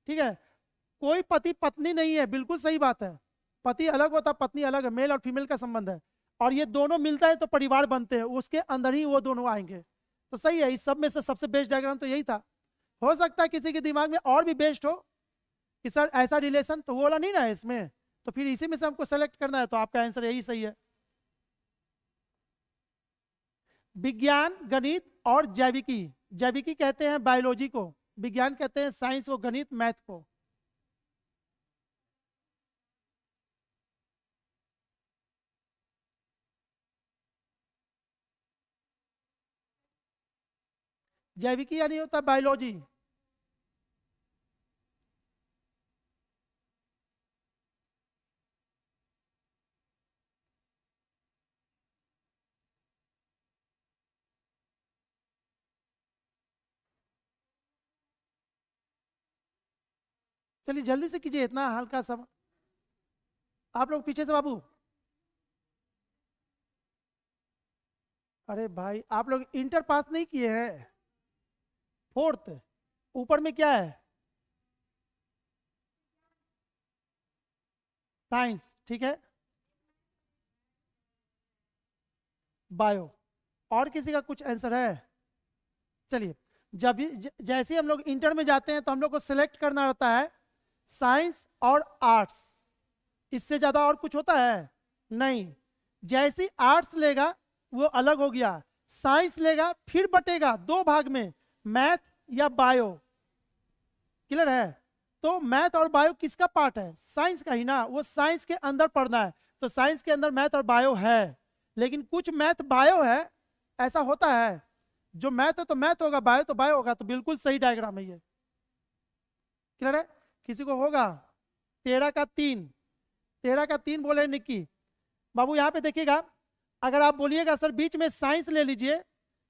ठीक है। कोई पति पत्नी नहीं है, बिल्कुल सही बात है। पति अलग होता, पत्नी अलग है, मेल और फीमेल का संबंध है। और ये दोनों मिलता है तो परिवार बनते हैं, उसके अंदर ही वो दोनों आएंगे। तो सही है, इस सब में से सबसे बेस्ट डायग्राम तो यही था। हो सकता है किसी के दिमाग में और भी बेस्ट हो कि सर ऐसा रिलेशन, तो वो वाला नहीं ना है इसमें, तो फिर इसी में से हमको सेलेक्ट करना है, तो आपका आंसर यही सही है। विज्ञान, गणित और जैविकी। जैविकी कहते हैं बायोलॉजी को, विज्ञान कहते हैं साइंस को, गणित मैथ को। जैविकी यानी होता बायोलॉजी। चलिए जल्दी से कीजिए, इतना हल्का सा। आप लोग पीछे से बाबू। अरे भाई आप लोग इंटर पास नहीं किए हैं। फोर्थ, ऊपर में क्या है। साइंस, ठीक है। बायो। और किसी का कुछ आंसर है। चलिए, जब जैसे ही हम लोग इंटर में जाते हैं तो हम लोग को सिलेक्ट करना रहता है साइंस और आर्ट्स। इससे ज्यादा और कुछ होता है नहीं। जैसे आर्ट्स लेगा वो अलग हो गया, साइंस लेगा फिर बटेगा दो भाग में, मैथ या बायो। क्लियर है। तो मैथ और बायो किसका पार्ट है, साइंस का ही ना, वो साइंस के अंदर पढ़ना है। तो साइंस के अंदर मैथ और बायो है, लेकिन कुछ मैथ बायो है, ऐसा होता है। जो मैथ है तो मैथ होगा, बायो तो बायो होगा। तो बिल्कुल सही डायग्राम है ये। क्लियर है। किसी को होगा। 13 का 3। 13 का 3 बोले निक्की बाबू। यहाँ पे देखिएगा, अगर आप बोलिएगा सर बीच में साइंस ले लीजिए,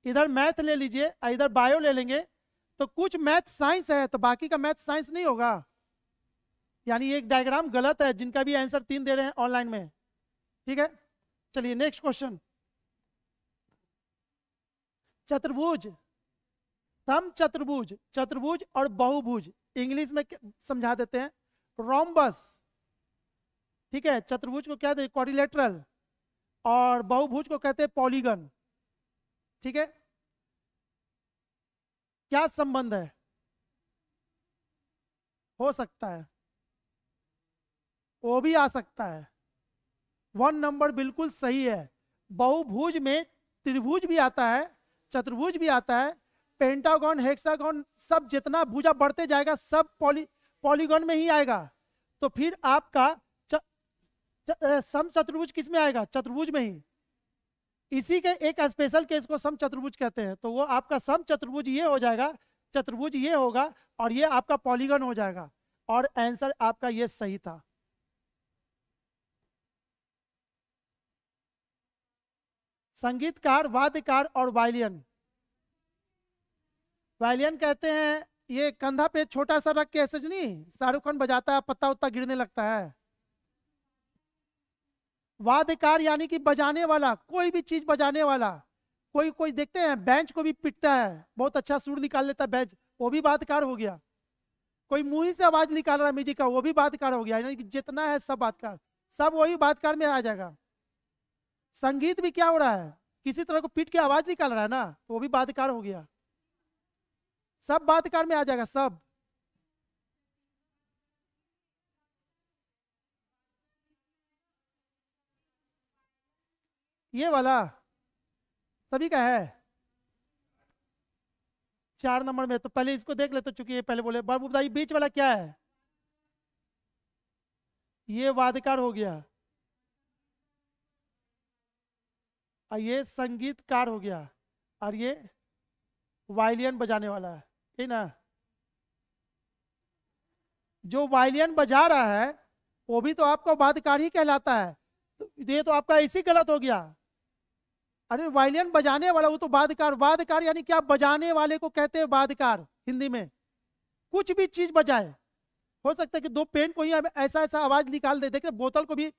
इधर मैथ ले लीजिए और इधर बायो ले लेंगे, तो कुछ मैथ साइंस है तो बाकी का मैथ साइंस नहीं होगा। यानी एक डायग्राम गलत है, जिनका भी आंसर 3 दे रहे हैं ऑनलाइन में। ठीक है। चलिए नेक्स्ट क्वेश्चन। चतुर्भुज, समचतुर्भुज, चतुर्भुज और बहुभुज, इंग्लिश में समझा देते हैं रोम्बस। ठीक है, चतुर्भुज को क्या कहते हैं? क्वाड्रिलेटरल, और बहुभुज को कहते हैं पॉलीगन। ठीक है, क्या संबंध है? हो सकता है, वो भी आ सकता है। 1 नंबर बिल्कुल सही है। बहुभुज में त्रिभुज भी आता है, चतुर्भुज भी आता है, पेंटागन, हेक्सागन, सब जितना भुजा बढ़ते जाएगा सब पॉलीगन में ही आएगा। तो फिर आपका सम चतुर्भुज किस में आएगा? चतुर्भुज में ही। इसी के एक स्पेशल केस को सम चतुर्भुज कहते हैं। तो वो आपका सम चतुर्भुज ये हो जाएगा, चतुर्भुज ये होगा, और ये आपका पॉलीगन हो जाएगा। और आंसर आपका ये सही था। संगीतकार, वाद्यकार और वायलिन। वायलिन कहते हैं ये कंधा पे छोटा सा रख के ऐसे नहीं शाहरुख खान बजाता है, पत्ता उत्ता गिरने लगता है। वाद्यकार यानी कि बजाने वाला, कोई भी चीज बजाने वाला। कोई कोई देखते हैं बेंच को भी पीटता है, बहुत अच्छा सुर निकाल लेता है बेंच, वो भी वाद्यकार हो गया। कोई मुंह से आवाज निकाल रहा है म्यूजिक का, वो भी वाद्यकार हो गया। यानी कि जितना है सब वाद्यकार, सब वही वाद्यकार में आ जाएगा। संगीत भी क्या हो रहा है? किसी तरह को पीट के आवाज निकाल रहा है ना, तो वो भी वाद्यकार हो गया। सब वाद्यकार में आ जाएगा सब। ये वाला सभी का है 4 नंबर में। तो पहले इसको देख ले, तो चूंकि ये पहले बोले। बाबू बताइए बीच वाला क्या है? ये वाद्यकार हो गया, और ये संगीतकार हो गया, और ये वायलिन बजाने वाला है। ठीक ना? जो वायलिन बजा रहा है वो भी तो आपका वाद्यकार ही कहलाता है। तो ये तो आपका ऐसे गलत हो गया। अरे वायलिन बजाने वाला वो तो वाद्यकार। वाद्यकार यानी क्या? बजाने वाले को कहते हैं वाद्यकार हिंदी में। कुछ भी चीज बजाए, हो सकता है कि 2 पेन को ही ऐसा ऐसा आवाज निकाल दे। देखते बोतल को भी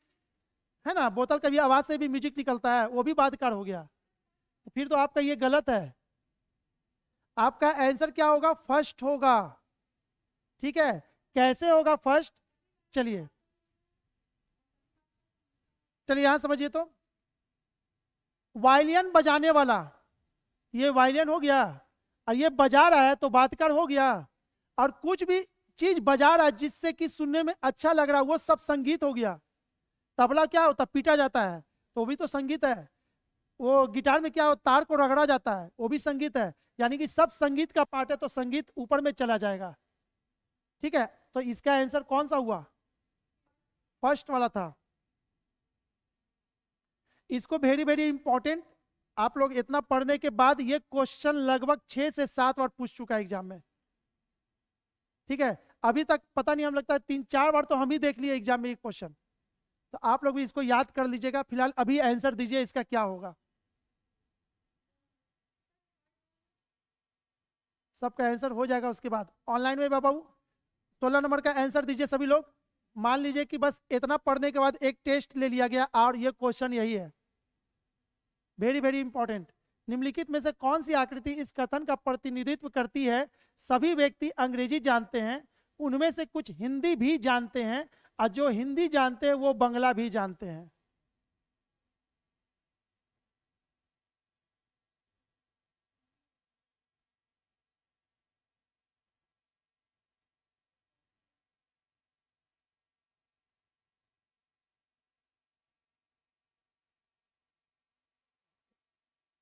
है ना, बोतल का भी आवाज से भी म्यूजिक निकलता है, वो भी वाद्यकार हो गया। तो फिर तो आपका ये गलत है। आपका आंसर क्या होगा? फर्स्ट होगा। ठीक है, कैसे होगा फर्स्ट? चलिए चलिए यहां समझिए। तो वायलिन बजाने वाला, ये वायलिन हो गया, और ये बजा रहा है तो वाद्यकार हो गया। और कुछ भी चीज बजा रहा है जिससे कि सुनने में अच्छा लग रहा है, वो सब संगीत हो गया। तबला क्या होता? पीटा जाता है, तो भी तो संगीत है। वो गिटार में क्या होता? तार को रगड़ा जाता है, वो भी संगीत है। यानी कि सब संगीत का पार्ट है, तो संगीत ऊपर में चला जाएगा। ठीक है, तो इसका आंसर कौन सा हुआ? फर्स्ट वाला था। इसको वेरी वेरी इंपॉर्टेंट, आप लोग इतना पढ़ने के बाद ये क्वेश्चन लगभग 6 से 7 बार पूछ चुका है एग्जाम में। ठीक है, अभी तक पता नहीं, हम लगता है 3-4 बार तो हम ही देख लिए एग्जाम में ये क्वेश्चन। तो आप लोग भी इसको याद कर लीजिएगा। फिलहाल अभी आंसर दीजिए इसका क्या होगा। सबका आंसर हो जाएगा उसके बाद ऑनलाइन में। बाबू 16 नंबर का आंसर दीजिए सभी लोग। मान लीजिए कि बस इतना पढ़ने के बाद एक टेस्ट ले लिया गया और ये क्वेश्चन यही है। Very very important. निम्नलिखित में से कौन सी आकृति इस कथन का प्रतिनिधित्व करती है? सभी व्यक्ति अंग्रेजी जानते हैं, उनमें से कुछ हिंदी भी जानते हैं, और जो हिंदी जानते हैं वो बंगला भी जानते हैं।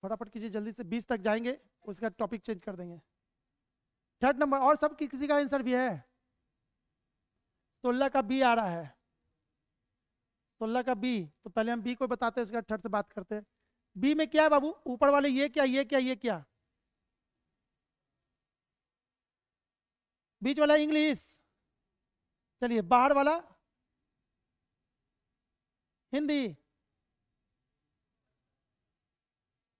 फटाफट कीजिए, जल्दी से 20 तक जाएंगे, उसका टॉपिक चेंज कर देंगे। 3rd नंबर, और सब किसी का आंसर भी है? 16 का बी आ रहा है। 16 का बी, तो पहले हम बी को बताते हैं, उसके बाद 3rd से बात करते हैं। बी में क्या है बाबू? ऊपर वाले ये क्या, ये क्या, ये क्या? बीच वाला इंग्लिश। चलिए बाहर वाला हिंदी,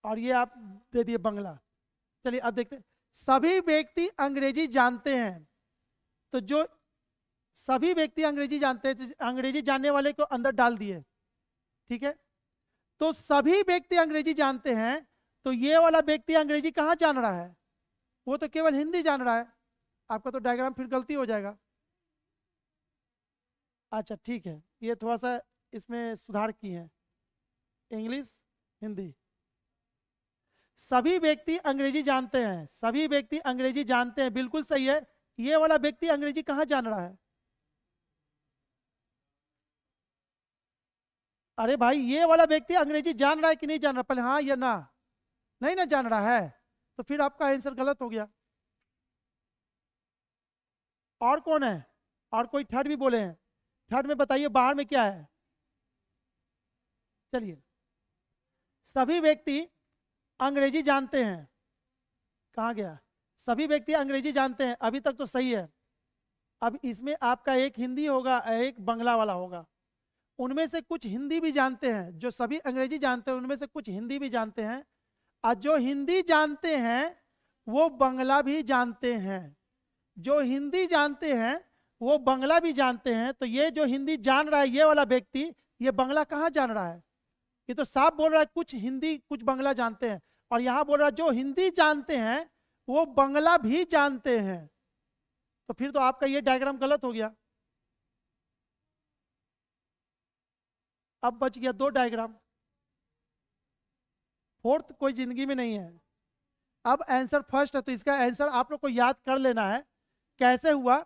और ये आप दे दिए बंगला। चलिए अब देखते हैं। सभी व्यक्ति अंग्रेजी जानते हैं, तो जो सभी व्यक्ति अंग्रेजी जानते हैं, तो अंग्रेजी जानने वाले को अंदर डाल दिए। ठीक है, तो सभी व्यक्ति अंग्रेजी जानते हैं, तो ये वाला व्यक्ति अंग्रेजी कहाँ जान रहा है? वो तो केवल हिंदी जान रहा है। आपका तो डायग्राम फिर गलती हो जाएगा। अच्छा ठीक है, ये थोड़ा सा इसमें सुधार की है। इंग्लिश हिंदी, सभी व्यक्ति अंग्रेजी जानते हैं, सभी व्यक्ति अंग्रेजी जानते हैं, बिल्कुल सही है। ये वाला व्यक्ति अंग्रेजी कहाँ जान रहा है? अरे भाई, ये वाला व्यक्ति अंग्रेजी जान रहा है कि नहीं जान रहा? पहले हाँ या ना। नहीं ना जान रहा है, तो फिर आपका आंसर गलत हो गया। और कौन है? और कोई थर्ड भी बोले हैं? थर्ड में बताइए बाहर में क्या है। चलिए, सभी व्यक्ति अंग्रेजी जानते हैं, कहाँ गया? सभी व्यक्ति अंग्रेजी जानते हैं, अभी तक तो सही है। अब इसमें आपका एक हिंदी होगा, एक बंगला वाला होगा। उनमें से कुछ हिंदी भी जानते हैं, जो सभी अंग्रेजी जानते हैं उनमें से कुछ हिंदी भी जानते हैं, और जो हिंदी जानते हैं वो बंगला भी जानते हैं। जो हिंदी जानते हैं वो बंगला भी जानते हैं। तो ये जो हिंदी जान रहा है ये वाला व्यक्ति, ये बंगला कहाँ जान रहा है? ये तो साफ बोल रहा है कुछ हिंदी कुछ बंगला जानते हैं, और यहाँ बोल रहा है जो हिंदी जानते हैं वो बंगला भी जानते हैं। तो फिर तो आपका ये डायग्राम गलत हो गया। अब बच गया 2 डायग्राम, फोर्थ कोई जिंदगी में नहीं है। अब आंसर फर्स्ट है, तो इसका आंसर आप लोग को याद कर लेना है। कैसे हुआ?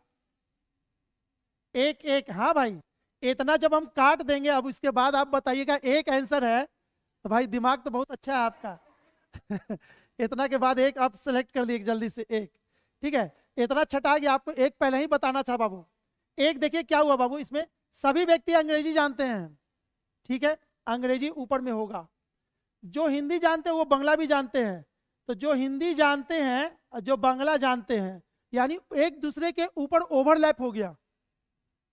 एक एक, हाँ भाई, इतना जब हम काट देंगे अब उसके बाद आप बताइएगा एक आंसर है, तो भाई दिमाग तो बहुत अच्छा है आपका। इतना के बाद एक आप सेलेक्ट कर लिए जल्दी से एक, ठीक है। इतना छटा गया, आपको एक पहले ही बताना था बाबू। एक देखिए क्या हुआ बाबू, इसमें सभी व्यक्ति अंग्रेजी जानते हैं, ठीक है, अंग्रेजी ऊपर में होगा। जो हिंदी जानते हैं वो बंगला भी जानते हैं, तो जो हिंदी जानते हैं और जो बंगला जानते हैं, यानी एक दूसरे के ऊपर ओवरलैप हो गया,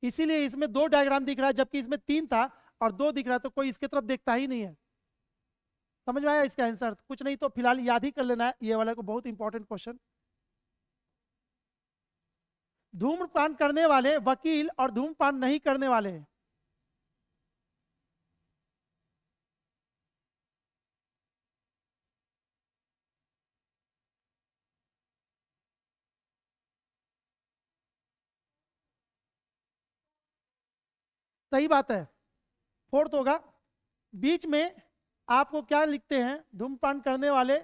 इसीलिए इसमें 2 डायग्राम दिख रहा है, जबकि इसमें 3 था और 2 दिख रहा है, तो कोई इसके तरफ देखता ही नहीं है। समझ में आया इसका आंसर? कुछ नहीं तो फिलहाल याद ही कर लेना है ये वाला को, बहुत इंपॉर्टेंट क्वेश्चन। धूम्रपान करने वाले वकील और धूम्रपान नहीं करने वाले, सही बात है, फोर्थ होगा। बीच में आपको क्या लिखते हैं? धूम्रपान करने वाले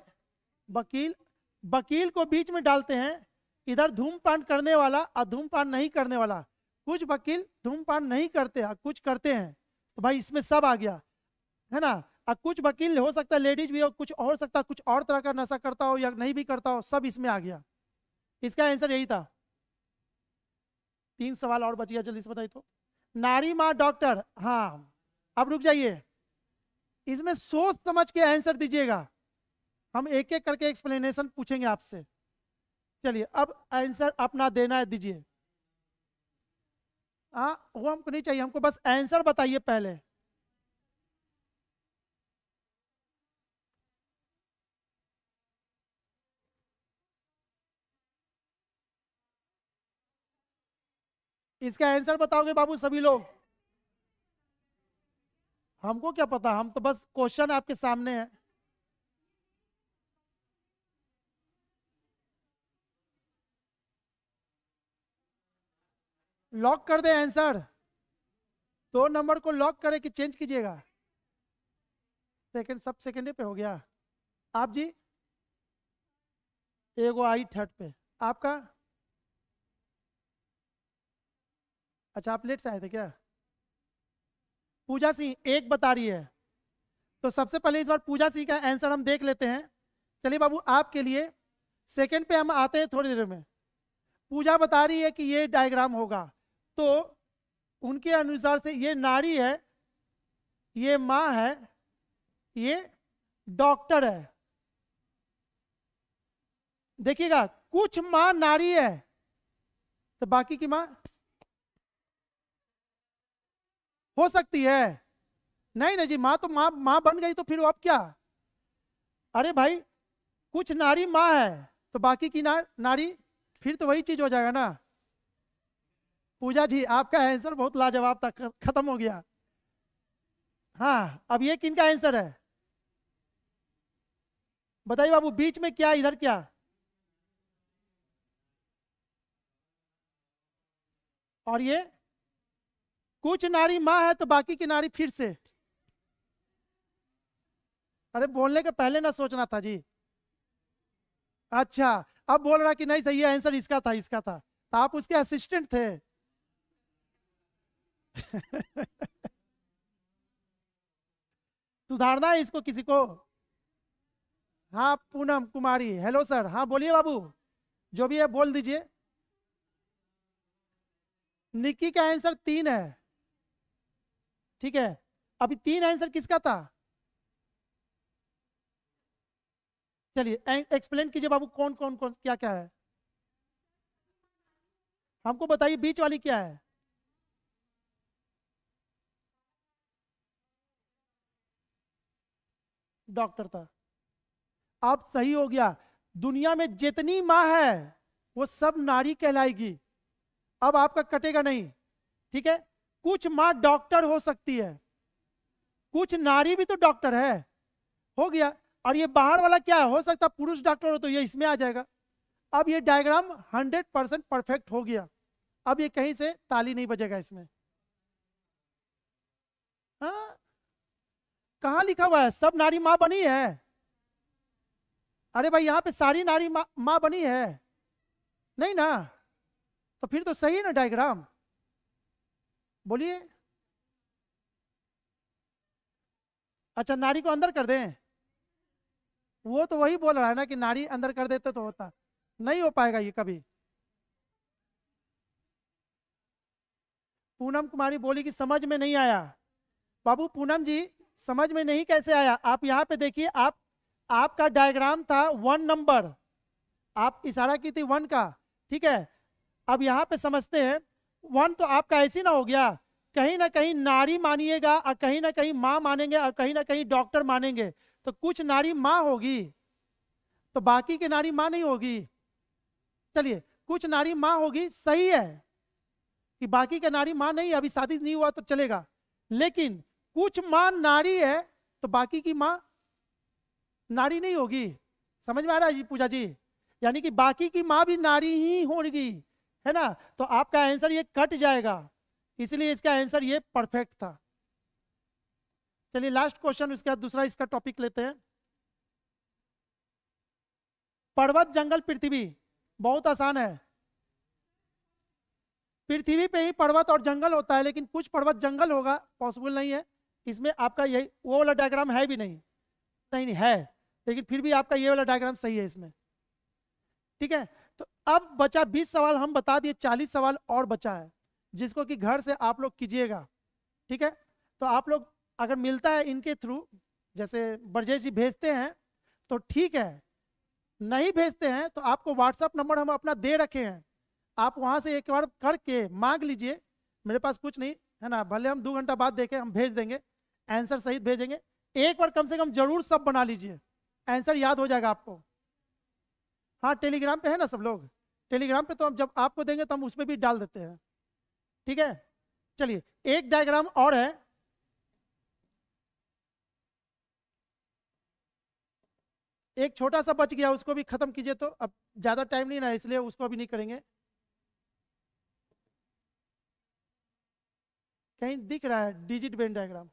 वकील, वकील को बीच में डालते हैं। इधर धूम्रपान करने वाला और धूम्रपान नहीं करने वाला। कुछ वकील धूम्रपान नहीं करते हैं, कुछ करते हैं, तो भाई इसमें सब आ गया है ना। और कुछ वकील हो सकता है लेडीज भी हो, कुछ और सकता है कुछ और तरह का नशा करता हो या नहीं भी करता हो, सब इसमें आ गया। इसका आंसर यही था। 3 सवाल और बच गया, जल्दी से बताइए तो। नारी माँ डॉक्टर, हाँ। अब रुक जाइए, इसमें सोच समझ के आंसर दीजिएगा, हम एक एक करके एक्सप्लेनेशन पूछेंगे आपसे। चलिए अब आंसर अपना देना है, दीजिए। हाँ, वो हमको नहीं चाहिए, हमको बस आंसर बताइए पहले। इसका आंसर बताओगे बाबू सभी लोग? हमको क्या पता, हम तो बस क्वेश्चन आपके सामने है। लॉक कर दे आंसर? 2 नंबर को लॉक करे कि चेंज कीजिएगा? सेकंड, सब सेकंड पे हो गया। आप जी? एगो आई थर्ड पे। आपका? अच्छा, आप लेट से आए थे क्या? पूजा सिंह एक बता रही है, तो सबसे पहले इस बार पूजा सिंह का आंसर हम देख लेते हैं। चलिए बाबू, आपके लिए सेकंड पे हम आते हैं थोड़ी देर में। पूजा बता रही है कि ये डायग्राम होगा, तो उनके अनुसार से ये नारी है, ये माँ है, ये डॉक्टर है। देखिएगा, कुछ माँ नारी है तो बाकी की माँ हो सकती है। नहीं नहीं जी, माँ तो माँ माँ बन गई तो फिर अब क्या? अरे भाई, कुछ नारी माँ है तो बाकी की नारी, फिर तो वही चीज हो जाएगा ना। पूजा जी आपका आंसर बहुत लाजवाब था, खत्म हो गया। हाँ, अब ये किनका आंसर है? बताइए बाबू, बीच में क्या, इधर क्या? और ये कुछ नाड़ी माँ है तो बाकी की नाड़ी फिर से। अरे बोलने के पहले ना सोचना था जी। अच्छा, अब बोल रहा कि नहीं सही है, आंसर इसका था, इसका था, तो आप उसके असिस्टेंट थे। सुधारना है इसको किसी को। हाँ पूनम कुमारी, हेलो सर, हाँ बोलिए बाबू, जो भी है बोल दीजिए। निक्की का आंसर 3 है, ठीक है। अभी 3 आंसर किसका था? चलिए एक्सप्लेन कीजिए बाबू, कौन कौन कौन क्या क्या है, हमको बताइए बीच वाली क्या है? डॉक्टर था। आप सही हो गया। दुनिया में जितनी माँ है वो सब नारी कहलाएगी। अब आपका कटेगा नहीं, ठीक है। कुछ माँ डॉक्टर हो सकती है, कुछ नारी भी तो डॉक्टर है, हो गया। और ये बाहर वाला क्या है, हो सकता है पुरुष डॉक्टर हो, तो ये इसमें आ जाएगा। अब ये डायग्राम 100% परफेक्ट हो गया। अब ये कहीं से ताली नहीं बजेगा इसमें। हाँ, कहाँ लिखा हुआ है सब नारी माँ बनी है? अरे भाई यहाँ पे सारी नारी माँ बनी है नहीं ना? तो फिर तो सही है ना डायग्राम, बोलिए। अच्छा, नारी को अंदर कर दें? वो तो वही बोल रहा है ना कि नारी अंदर कर देते तो होता। नहीं हो पाएगा ये कभी। पूनम कुमारी बोली कि समझ में नहीं आया। बाबू पूनम जी, समझ में नहीं कैसे आया? आप यहाँ पे देखिए, आप आपका डायग्राम था 1 नंबर, आप इशारा की थी 1 का, ठीक है। अब यहाँ पे समझते हैं, 1 तो आपका ऐसी ना हो गया, कहीं ना कहीं नारी मानिएगा और कहीं ना कहीं माँ मानेंगे और कहीं ना कहीं डॉक्टर मानेंगे, तो कुछ नारी माँ होगी तो बाकी की नारी माँ नहीं होगी। चलिए, कुछ नारी माँ होगी, सही है कि बाकी का नारी माँ नहीं, अभी शादी नहीं हुआ तो चलेगा। लेकिन कुछ माँ नारी है तो बाकी की माँ नारी नहीं होगी। समझ में आ रहा है जी पूजा जी? यानी कि बाकी की माँ भी नारी ही होगी, है ना? तो आपका आंसर ये कट जाएगा, इसलिए इसका आंसर ये परफेक्ट था। चलिए लास्ट क्वेश्चन, उसके बाद दूसरा इसका टॉपिक लेते हैं। पर्वत जंगल पृथ्वी, बहुत आसान है। पृथ्वी पे ही पर्वत और जंगल होता है, लेकिन कुछ पर्वत जंगल होगा, पॉसिबल नहीं है। इसमें आपका यही वो वाला डायग्राम है भी नहीं, नहीं नहीं है, लेकिन फिर भी आपका ये वाला डायग्राम सही है इसमें, ठीक है। तो अब बचा 20 सवाल, हम बता दिए 40 सवाल और बचा है, जिसको कि घर से आप लोग कीजिएगा, ठीक है। तो आप लोग अगर मिलता है इनके थ्रू, जैसे ब्रजेश जी भेजते हैं तो ठीक है, नहीं भेजते हैं तो आपको व्हाट्सअप नंबर हम अपना दे रखे हैं, आप वहां से एक बार करके मांग लीजिए। मेरे पास कुछ नहीं है ना, भले हम 2 घंटा बाद देखें, हम भेज देंगे, आंसर सहित भेजेंगे। एक बार कम से कम जरूर सब बना लीजिए, आंसर याद हो जाएगा आपको। हाँ टेलीग्राम पे है ना सब लोग? टेलीग्राम पे तो हम जब आपको देंगे तो हम उसमें भी डाल देते हैं, ठीक है। चलिए एक डायग्राम और है, एक छोटा सा बच गया, उसको भी खत्म कीजिए। तो अब ज्यादा टाइम नहीं ना, इसलिए उसको अभी नहीं करेंगे। कहीं दिख रहा है डिजिट वेन डायग्राम?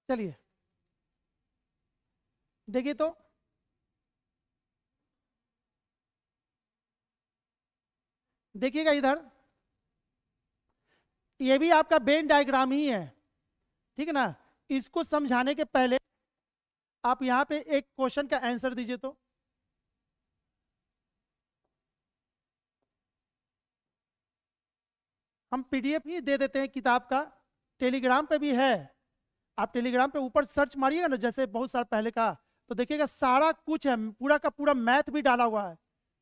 चलिए देखिए, तो देखिएगा इधर, ये भी आपका वेन डायग्राम ही है, ठीक है ना। इसको समझाने के पहले आप यहाँ पे एक क्वेश्चन का आंसर दीजिए। तो हम पीडीएफ ही दे देते हैं किताब का, टेलीग्राम पे भी है। आप टेलीग्राम पे ऊपर सर्च मारिएगा ना, जैसे बहुत साल पहले का, तो देखिएगा सारा कुछ है, पूरा का पूरा मैथ भी डाला हुआ है,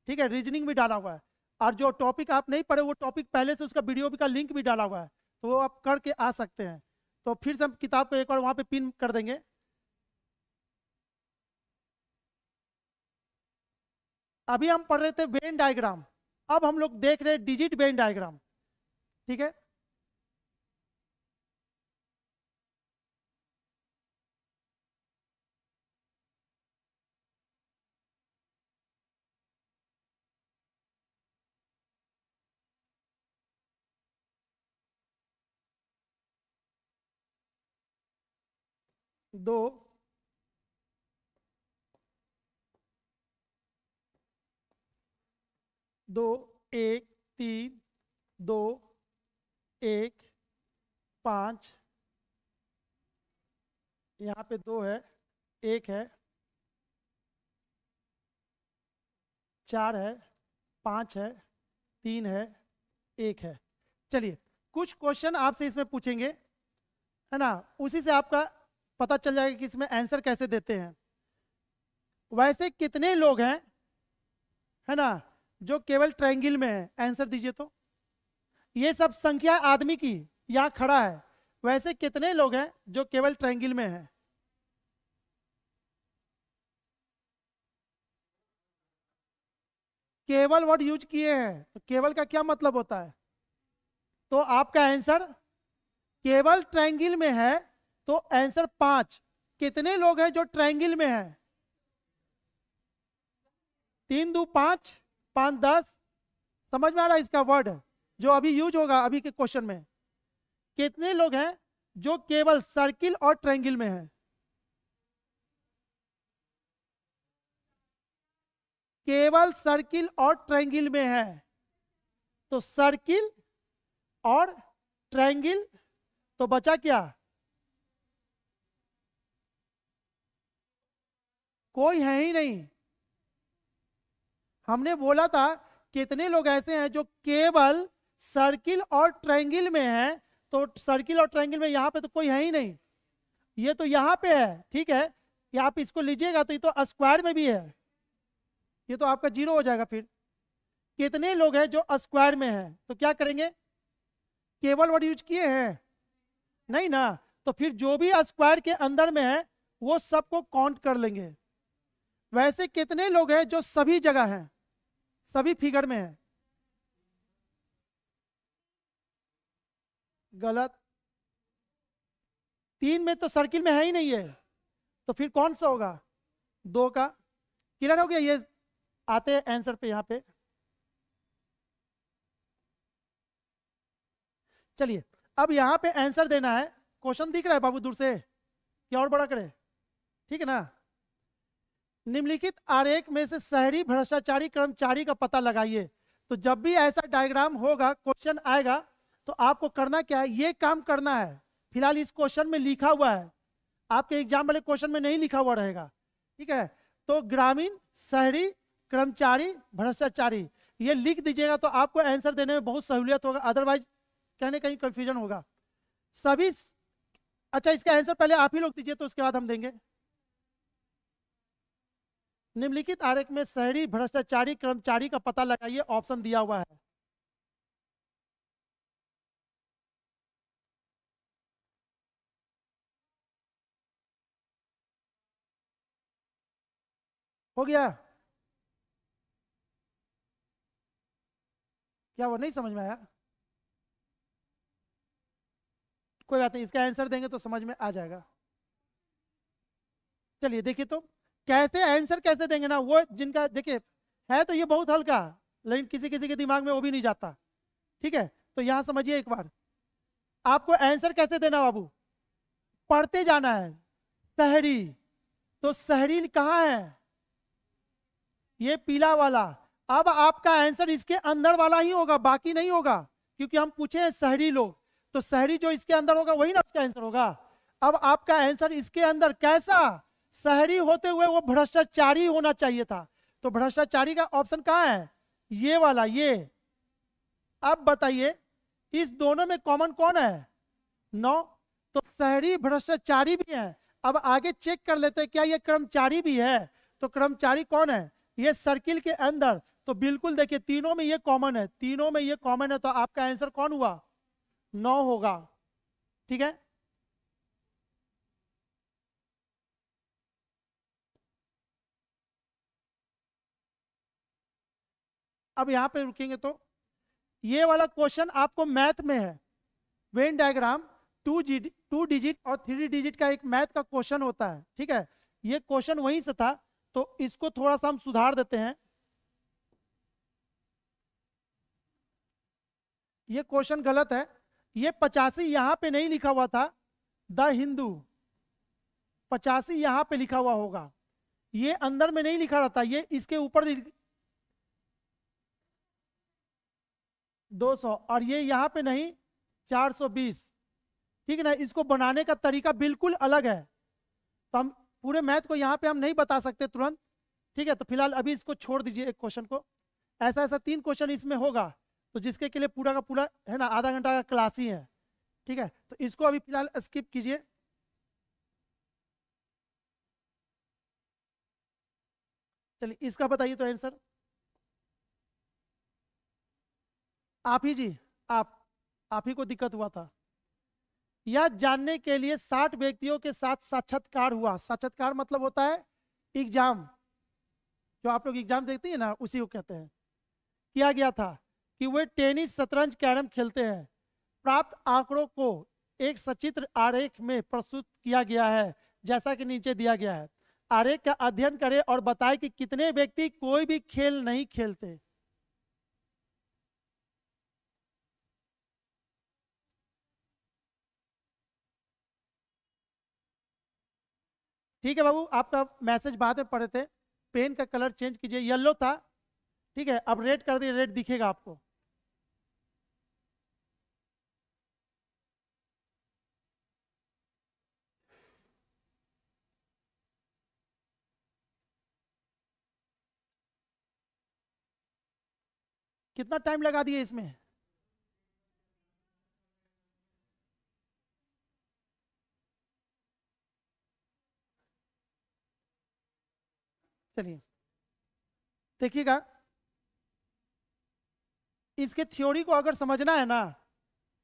ठीक है, रीजनिंग भी डाला हुआ है। और जो टॉपिक आप नहीं पढ़े वो टॉपिक पहले से उसका वीडियो का लिंक भी डाला हुआ है, तो वो आप करके आ सकते हैं। तो फिर से हम किताब को एक बार वहाँ पे पिन कर देंगे। अभी हम पढ़ रहे थे वेन डायग्राम, अब हम लोग देख रहे हैं डिजिट वेन डायग्राम। ठीक है, दो, दो, एक, तीन, दो, एक, पाँच, यहाँ पे दो है, एक है, चार है, पाँच है, तीन है, एक है। चलिए कुछ क्वेश्चन आपसे इसमें पूछेंगे, है ना, उसी से आपका पता चल जाएगा कि इसमें आंसर कैसे देते हैं। वैसे कितने लोग हैं, है ना, जो केवल ट्रायंगल में है? आंसर दीजिए तो। ये सब संख्या आदमी की यहाँ खड़ा है, वैसे कितने लोग हैं जो केवल ट्रायंगल में है? केवल वर्ड यूज किए हैं, तो केवल का क्या मतलब होता है? तो आपका आंसर केवल ट्रायंगल में है, तो आंसर 5। कितने लोग हैं जो ट्रायंगल में है? 3 2 5, 5 10। समझ में आ रहा है इसका वर्ड जो अभी यूज होगा अभी के क्वेश्चन में? कितने लोग हैं जो केवल सर्किल और ट्रायंगल में है? केवल सर्किल और ट्रायंगल में है, तो सर्किल और ट्रायंगल, तो बचा क्या? कोई है ही नहीं। हमने बोला था कितने लोग ऐसे हैं जो केवल सर्किल और ट्रायंगल में है, तो सर्किल और ट्रायंगल में यहाँ पे तो कोई है ही नहीं। ये तो यहाँ पे है, ठीक है, ये आप इसको लीजिएगा तो ये तो स्क्वायर में भी है, ये तो आपका 0 हो जाएगा। फिर कितने लोग हैं जो स्क्वायर में है, तो क्या करेंगे? केवल वर्ड यूज किए हैं नहीं ना, तो फिर जो भी स्क्वायर के अंदर में है वो सबको काउंट कर लेंगे। वैसे कितने लोग हैं जो सभी जगह हैं, सभी फिगर में है? गलत। 3 में तो सर्किल में है ही नहीं है, तो फिर कौन सा होगा? 2 का। क्लियर हो गया? ये आते हैं आंसर पे यहाँ पे। चलिए अब यहाँ पे आंसर देना है। क्वेश्चन दिख रहा है बाबू दूर से, क्या और बड़ा करे? ठीक है ना। निम्नलिखित आरेख में से शहरी भ्रष्टाचारी कर्मचारी का पता लगाइए। तो जब भी ऐसा डायग्राम होगा, क्वेश्चन आएगा, तो आपको करना क्या है? ये काम करना है। फिलहाल इस क्वेश्चन में लिखा हुआ है, आपके एग्जाम वाले क्वेश्चन में नहीं लिखा हुआ रहेगा, ठीक है। तो ग्रामीण, शहरी, कर्मचारी, भ्रष्टाचारी, ये लिख दीजिएगा तो आपको आंसर देने में बहुत सहूलियत होगा, अदरवाइज कहने कहीं कंफ्यूजन होगा। सभी, अच्छा इसका आंसर पहले आप ही लोग दीजिए तो उसके बाद हम देंगे। निम्नलिखित आरेख में शहरी भ्रष्टाचारी कर्मचारी का पता लगाइए, ऑप्शन दिया हुआ है। हो गया? क्या वो नहीं समझ में आया? कोई बात नहीं, इसका आंसर देंगे तो समझ में आ जाएगा। चलिए देखिए तो कैसे आंसर कैसे देंगे ना, वो जिनका देखिए है तो ये बहुत हल्का, लेकिन किसी किसी के दिमाग में वो भी नहीं जाता, ठीक है। तो यहां समझिए एक बार, आपको आंसर कैसे देना बाबू? पढ़ते जाना है। शहरी, तो शहरी कहाँ है? ये पीला वाला। अब आपका आंसर इसके अंदर वाला ही होगा, बाकी नहीं होगा, क्योंकि हम पूछे हैं शहरी लोग, तो शहरी जो इसके अंदर होगा वही ना उसका आंसर होगा। अब आपका आंसर इसके अंदर कैसा? शहरी होते हुए वो भ्रष्टाचारी होना चाहिए था, तो भ्रष्टाचारी का ऑप्शन कहाँ है? ये वाला, ये। अब बताइए इस दोनों में कॉमन कौन है? 9, तो शहरी भ्रष्टाचारी भी है। अब आगे चेक कर लेते हैं क्या ये कर्मचारी भी है, तो कर्मचारी कौन है? ये सर्किल के अंदर तो बिल्कुल देखिए तीनों में ये कॉमन है, तीनों में ये कॉमन है, तो आपका आंसर कौन हुआ? 9 होगा। ठीक है, अब यहां पे रुकेंगे तो ये वाला क्वेश्चन आपको मैथ में है। वेन डायग्राम, 2 डिजिट और 3 डिजिट का एक मैथ का क्वेश्चन होता है। ठीक है, ये क्वेश्चन वहीं से था, तो इसको थोड़ा सा हम सुधार देते हैं। ये क्वेश्चन गलत है, ये 85 यहां पे नहीं लिखा हुआ था, द हिंदू 85 यहां पे लिखा हुआ होगा, ये अंदर में नहीं लिखा रहता, ये इसके ऊपर 200, और ये यहाँ पे नहीं 420। ठीक है ना, इसको बनाने का तरीका बिल्कुल अलग है, तो हम पूरे मैथ को यहाँ पे हम नहीं बता सकते तुरंत। ठीक है, तो फिलहाल अभी इसको छोड़ दीजिए एक क्वेश्चन को। ऐसा ऐसा 3 क्वेश्चन इसमें होगा, तो जिसके के लिए पूरा का पूरा है ना आधा घंटा का क्लास ही है। ठीक है, तो इसको अभी फिलहाल स्किप कीजिए। चलिए इसका बताइए तो आंसर आप ही जी, आप आप ही को दिक्कत हुआ था। यह जानने के लिए 60 व्यक्तियों के साथ साक्षात्कार हुआ। साक्षात्कार मतलब होता है एग्जाम, जो आप लोग एग्जाम देखते हैं ना, उसी को कहते हैं। किया गया था कि वे टेनिस, शतरंज, कैरम खेलते हैं। प्राप्त आंकड़ों को एक सचित्र आरेख में प्रस्तुत किया गया है, जैसा कि नीचे दिया गया है। आरेख का अध्ययन करें और बताएं कि कितने व्यक्ति कोई भी खेल नहीं खेलते। ठीक है बाबू, आपका मैसेज बाद में पढ़े थे। पेन का कलर चेंज कीजिए, येलो था, ठीक है अब रेड कर दिए, रेड दिखेगा आपको। कितना टाइम लगा दिए इसमें? चलिए देखिएगा, इसके थ्योरी को अगर समझना है ना,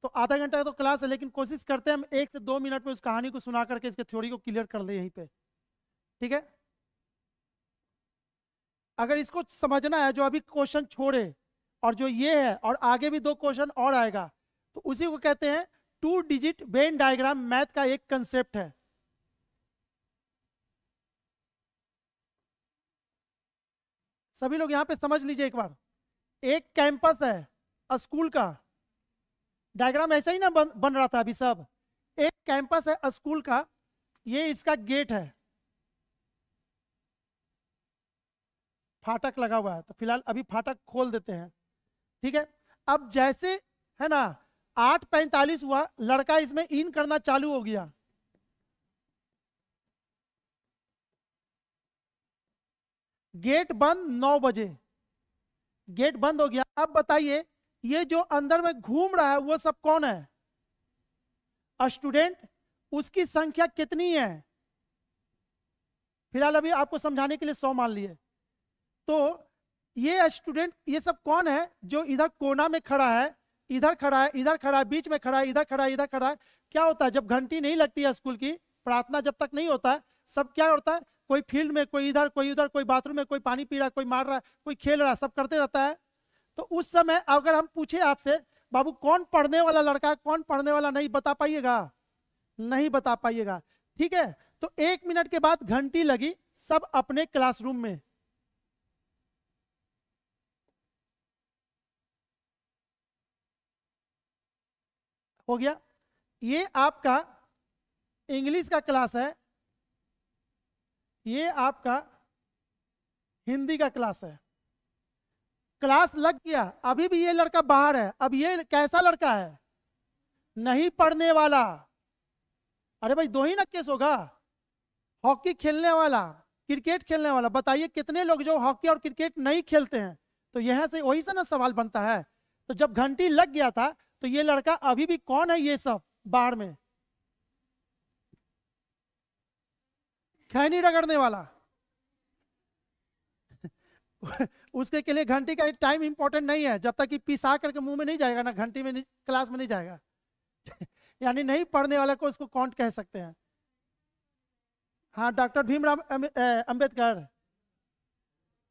तो आधा घंटा का तो क्लास है, लेकिन कोशिश करते हैं हम 1 से 2 मिनट में उस कहानी को सुना करके इसके थ्योरी को क्लियर कर ले यहीं पे। ठीक है, अगर इसको समझना है, जो अभी क्वेश्चन छोड़े और जो ये है, और आगे भी 2 क्वेश्चन और आएगा, तो उसी को कहते हैं 2 डिजिट वेन डायग्राम मैथ का एक कंसेप्ट है। सभी लोग यहां पे समझ लीजिए एक बार। एक कैंपस है स्कूल का, डायग्राम ऐसा ही ना बन रहा था अभी सब। एक कैंपस है स्कूल का, ये इसका गेट है, फाटक लगा हुआ है, तो फिलहाल अभी फाटक खोल देते हैं। ठीक है, अब जैसे है ना 8:45 हुआ, लड़का इसमें इन करना चालू हो गया। गेट बंद 9 बजे, गेट बंद हो गया। अब बताइए ये जो अंदर में घूम रहा है वो सब कौन है? स्टूडेंट। उसकी संख्या कितनी है? फिलहाल अभी आपको समझाने के लिए 100 मान लिए। तो ये स्टूडेंट, ये सब कौन है जो इधर कोना में खड़ा है, इधर खड़ा है, इधर खड़ा है, बीच में खड़ा है, इधर खड़ा है, इधर खड़ा है। क्या होता है जब घंटी नहीं लगती है स्कूल की, प्रार्थना जब तक नहीं होता है, सब क्या होता है, कोई फील्ड में, कोई इधर, कोई उधर, कोई बाथरूम में, कोई पानी पी रहा है, कोई मार रहा है, कोई खेल रहा है, सब करते रहता है। तो उस समय अगर हम पूछे आपसे, बाबू कौन पढ़ने वाला लड़का है, कौन पढ़ने वाला नहीं, बता पाइएगा? नहीं बता पाइएगा। ठीक है, तो 1 मिनट के बाद घंटी लगी, सब अपने क्लासरूम में। हो गया। ये आपका इंग्लिश का क्लास है, ये आपका हिंदी का क्लास है। क्लास लग गया, अभी भी ये लड़का बाहर है। अब ये कैसा लड़का है? नहीं पढ़ने वाला। अरे भाई 2 ही ना केस होगा, हॉकी खेलने वाला, क्रिकेट खेलने वाला। बताइए कितने लोग जो हॉकी और क्रिकेट नहीं खेलते हैं? तो यहां से वही से ना सवाल बनता है। तो जब घंटी लग गया था, तो ये लड़का अभी भी कौन है? ये सब बाहर में खैनी रगड़ने वाला। उसके के लिए घंटी का टाइम इंपॉर्टेंट नहीं है, जब तक कि पिसा करके मुंह में नहीं जाएगा ना, घंटी में नहीं, क्लास में नहीं जाएगा। यानी नहीं पढ़ने वाले को इसको काउंट कह सकते हैं। हाँ, डॉक्टर भीमराव अंबेडकर,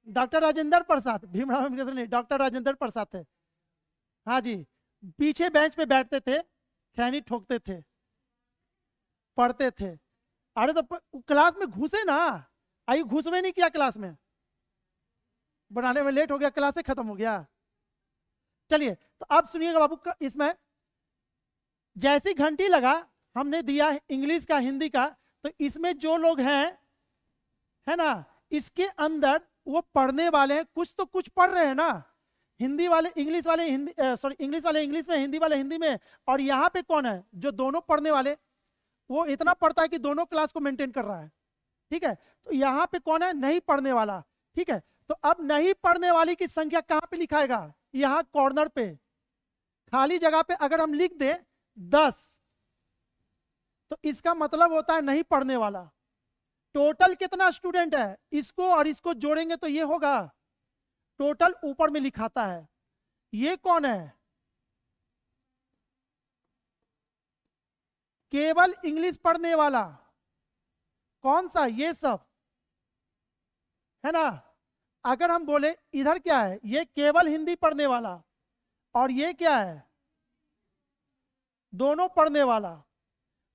डॉक्टर राजेंद्र प्रसाद, भीमराव अंबेडकर नहीं, डॉक्टर राजेंद्र प्रसाद थे। हाँ जी, पीछे बेंच पे बैठते थे, खैनी ठोकते थे, पढ़ते थे। अरे तो क्लास में घुसे ना, आई घुस में नहीं किया, क्लास में बनाने में लेट हो गया, क्लास से खत्म हो गया। चलिए तो अब सुनिएगा बाबू, इसमें जैसी घंटी लगा, हमने दिया इंग्लिश का, हिंदी का, तो इसमें जो लोग हैं, है ना, इसके अंदर वो पढ़ने वाले हैं, कुछ तो कुछ पढ़ रहे हैं ना, हिंदी वाले इंग्लिश वाले हिंदी, सॉरी इंग्लिश वाले इंग्लिश में, हिंदी वाले हिंदी में। और यहाँ पे कौन है जो दोनों पढ़ने वाले, वो इतना पढ़ता है कि दोनों क्लास को मेंटेन कर रहा है। ठीक है, तो यहाँ पे कौन है, नहीं पढ़ने वाला। ठीक है, तो अब नहीं पढ़ने वाली की संख्या कहाँ पे लिखाएगा, यहाँ कॉर्नर पे खाली जगह पे अगर हम लिख दें 10, तो इसका मतलब होता है नहीं पढ़ने वाला। टोटल कितना स्टूडेंट है, इसको और इसको जोड़ेंगे तो ये होगा टोटल, ऊपर में लिखाता है। ये कौन है, केवल इंग्लिश पढ़ने वाला। कौन सा, ये सब, है ना। अगर हम बोले इधर क्या है, ये केवल हिंदी पढ़ने वाला, और ये क्या है, दोनों पढ़ने वाला।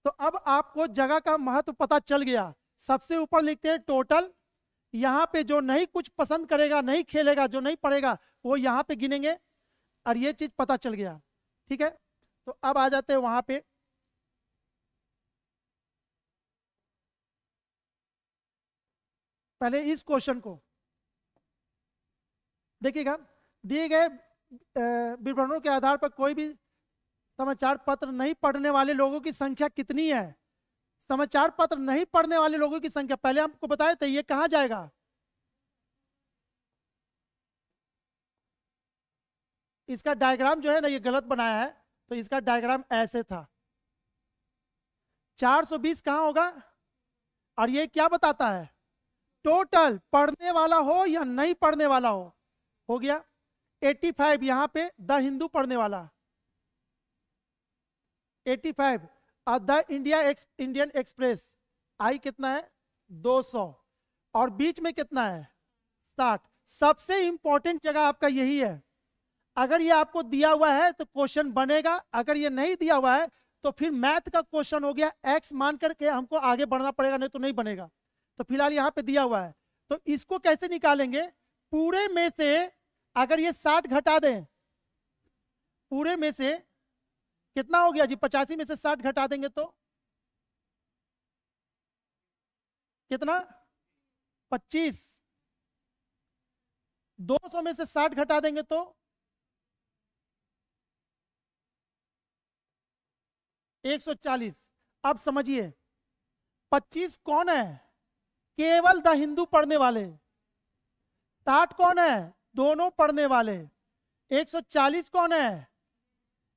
तो अब आपको जगह का महत्व पता चल गया। सबसे ऊपर लिखते हैं टोटल, यहाँ पे जो नहीं कुछ पसंद करेगा, नहीं खेलेगा, जो नहीं पढ़ेगा, वो यहाँ पे गिनेंगे, और ये चीज पता चल गया। ठीक है, तो अब आ जाते हैं वहां पे, पहले इस क्वेश्चन को देखिएगा। दिए गए विवरणों के आधार पर कोई भी समाचार पत्र नहीं पढ़ने वाले लोगों की संख्या कितनी है। समाचार पत्र नहीं पढ़ने वाले लोगों की संख्या पहले हमको बताए थे, ये कहां जाएगा, इसका डायग्राम जो है ना, ये गलत बनाया है, तो इसका डायग्राम ऐसे था। 420 कहां होगा, और ये क्या बताता है, टोटल पढ़ने वाला हो या नहीं पढ़ने वाला हो गया। 85 यहां पे द हिंदू पढ़ने वाला, 85। और द इंडियन एक्सप्रेस आई कितना है, 200, और बीच में कितना है, 60। सबसे इंपॉर्टेंट जगह आपका यही है। अगर ये आपको दिया हुआ है तो क्वेश्चन बनेगा, अगर ये नहीं दिया हुआ है तो फिर मैथ का क्वेश्चन हो गया, एक्स मान करके हमको आगे बढ़ना पड़ेगा, नहीं तो नहीं बनेगा। तो फिलहाल यहाँ पे दिया हुआ है, तो इसको कैसे निकालेंगे, पूरे में से अगर ये 60 घटा दें, पूरे में से कितना हो गया जी, 85 में से 60 घटा देंगे तो कितना, 25। 200 में से 60 घटा देंगे तो 140। अब समझिए 25 कौन है, केवल द हिंदू पढ़ने वाले। 60 कौन है, दोनों पढ़ने वाले। 140 कौन है,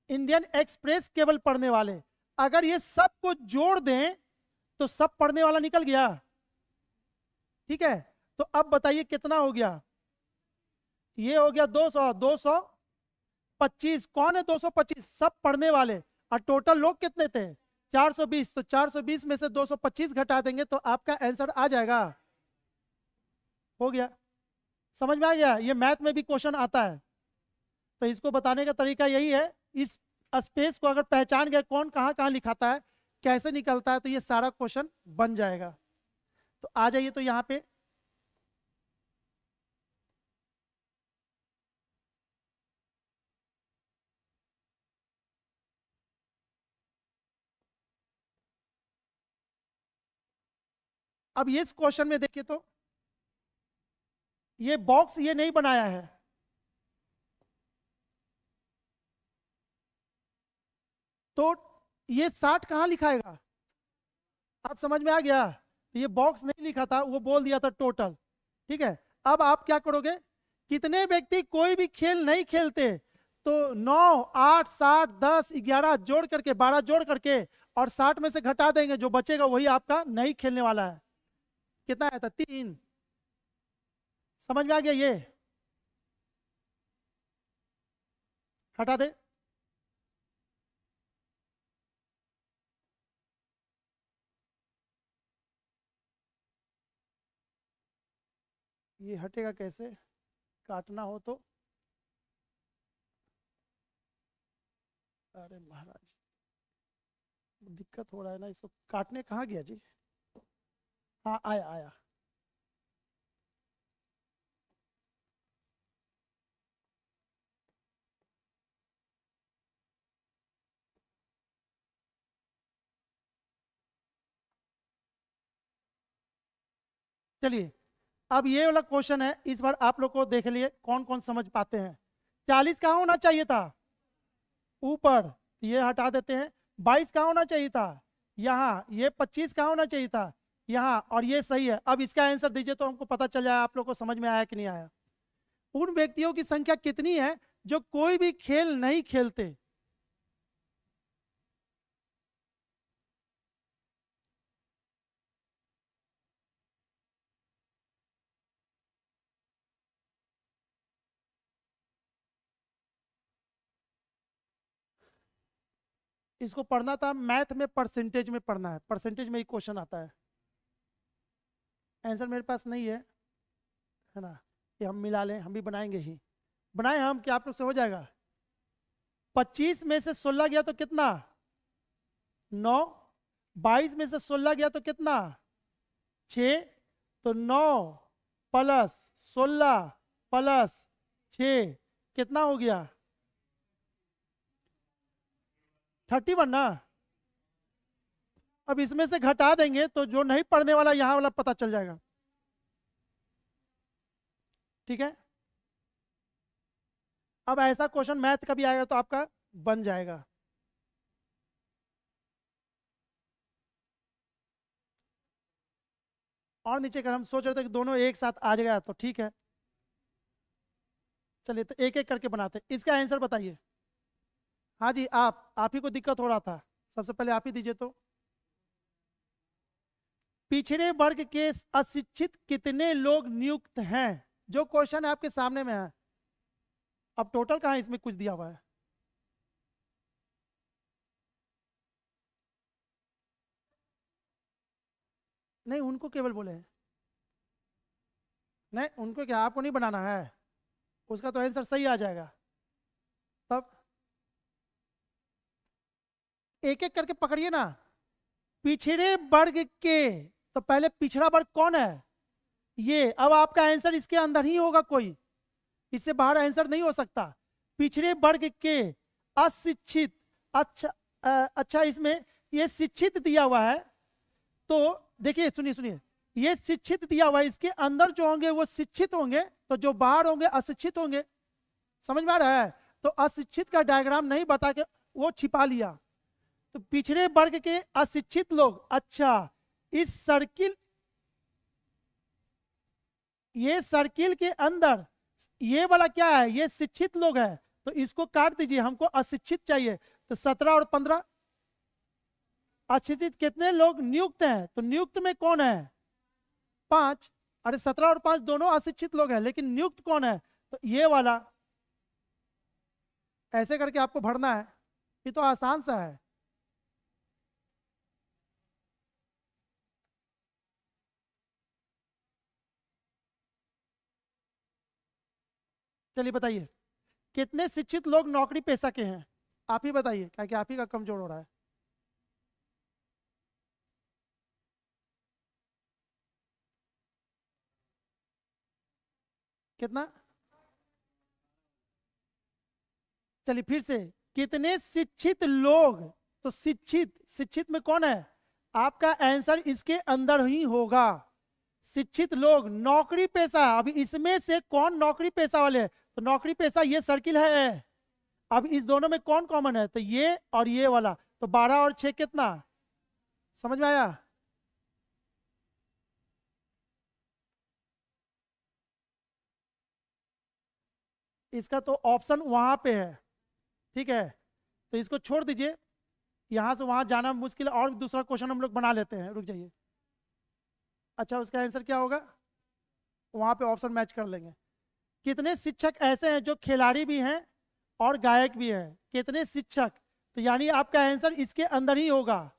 इंडियन एक्सप्रेस केवल पढ़ने वाले। अगर ये सब को जोड़ दें तो सब पढ़ने वाला निकल गया। ठीक है, तो अब बताइए कितना हो गया, ये हो गया 200, 225 कौन है, 225 सब पढ़ने वाले। और टोटल लोग कितने थे, 420। तो 420 में से 225 घटा देंगे तो आपका आंसर आ जाएगा। हो गया, समझ में आ गया। ये मैथ में भी क्वेश्चन आता है, तो इसको बताने का तरीका यही है। इस स्पेस को अगर पहचान गए कौन कहाँ कहाँ लिखाता है, कैसे निकलता है, तो ये सारा क्वेश्चन बन जाएगा। तो आ जाइए तो यहाँ पे अब ये क्वेश्चन में देखिए, तो ये बॉक्स ये नहीं बनाया है, तो ये 60 कहाँ लिखाएगा, आप समझ में आ गया। ये बॉक्स नहीं लिखा था, वो बोल दिया था टोटल। ठीक है, अब आप क्या करोगे, कितने व्यक्ति कोई भी खेल नहीं खेलते, तो 9, 8, 7, 10, 11 जोड़ करके, 12 जोड़ करके, और 60 में से घटा देंगे, जो बचेगा वही आपका नहीं खेलने वाला है। कितना आया था, 3, समझ में आ गया? ये हटा दे। ये हटेगा कैसे? काटना हो तो? अरे महाराज, दिक्कत हो रहा है ना, इसको काटने कहाँ गया जी? हाँ, आया आया। चलिए, अब ये वाला क्वेश्चन है, इस बार आप लोग को देख लिए कौन कौन समझ पाते हैं। 40 कहाँ होना चाहिए था? ऊपर, ये हटा देते हैं। 22 कहाँ होना चाहिए था? यहाँ। ये 25 कहाँ होना चाहिए था? यहाँ। और ये सही है। अब इसका आंसर दीजिए तो हमको पता चल जाए आप लोग को समझ में आया कि नहीं आया। उन व्यक्तियों की संख्या कितनी है जो कोई भी खेल नहीं खेलते? इसको पढ़ना था मैथ में, परसेंटेज में पढ़ना है, परसेंटेज में ही क्वेश्चन आता है। आंसर मेरे पास नहीं है ना? ये हम मिला लें, हम भी बनाएंगे ही। बनाए हम कि आप लोग से हो जाएगा? 25 में से 16 गया तो कितना? 9। 22 में से 16 गया तो कितना? 6। तो 9 प्लस 16 प्लस 6 कितना हो गया? 31 ना? अब इसमें से घटा देंगे तो जो नहीं पढ़ने वाला यहां वाला पता चल जाएगा। ठीक है, अब ऐसा क्वेश्चन मैथ का भी आएगा तो आपका बन जाएगा। और नीचे कर, हम सोच रहे थे कि दोनों एक साथ आ जाएगा तो ठीक है। चलिए, तो एक एक करके बनाते हैं। इसका आंसर बताइए। हाँ जी, आप ही को दिक्कत हो रहा था, सबसे पहले आप ही दीजिए तो। पिछड़े वर्ग के अशिक्षित कितने लोग नियुक्त हैं? जो क्वेश्चन है आपके सामने में है। अब टोटल कहाँ इसमें कुछ दिया हुआ है? नहीं, उनको केवल बोले हैं। नहीं, उनको क्या, आपको नहीं बनाना है? उसका तो आंसर सही आ जाएगा। तब एक एक करके पकड़िए ना। पिछड़े वर्ग के, तो पहले पिछड़ा वर्ग कौन है? ये। अब आपका आंसर इसके अंदर ही होगा, कोई इससे बाहर आंसर नहीं हो सकता। पिछड़े वर्ग के अशिक्षित। अच्छा, अच्छा, इसमें ये शिक्षित दिया हुआ है, तो देखिए, सुनिए सुनिए, ये शिक्षित दिया हुआ है, इसके अंदर जो होंगे वो शिक्षित होंगे, तो जो बाहर होंगे अशिक्षित होंगे। समझ में आ रहा है? तो अशिक्षित का डायग्राम नहीं बता के वो छिपा लिया। तो पिछड़े वर्ग के अशिक्षित लोग, अच्छा, इस सर्किल, ये सर्किल के अंदर ये वाला क्या है? ये शिक्षित लोग है, तो इसको काट दीजिए, हमको अशिक्षित चाहिए। तो 17 और 15, अशिक्षित कितने लोग नियुक्त हैं? तो नियुक्त में कौन है? 5। अरे 17 और 5 दोनों अशिक्षित लोग हैं, लेकिन नियुक्त कौन है? तो ये वाला। ऐसे करके आपको भरना है, ये तो आसान सा है। चलिए बताइए, कितने शिक्षित लोग नौकरी पेशा के हैं? आप ही बताइए, क्या कि आप ही का कमजोर हो रहा है। कितना? चलिए फिर से, कितने शिक्षित लोग? तो शिक्षित, शिक्षित में कौन है? आपका आंसर इसके अंदर ही होगा। शिक्षित लोग नौकरी पेशा, अभी इसमें से कौन नौकरी पेशा वाले हैं? तो नौकरी पेशा ये सर्किल है। अब इस दोनों में कौन कॉमन है? तो ये और ये वाला। तो 12 और 6 कितना? समझ में आया? इसका तो ऑप्शन वहां पे है। ठीक है, तो इसको छोड़ दीजिए, यहां से वहां जाना मुश्किल है, और दूसरा क्वेश्चन हम लोग बना लेते हैं, रुक जाइए। अच्छा, उसका आंसर क्या होगा? वहां पे ऑप्शन मैच कर लेंगे। कितने शिक्षक ऐसे हैं जो खिलाड़ी भी हैं और गायक भी हैं? कितने शिक्षक, तो यानी आपका आंसर इसके अंदर ही होगा।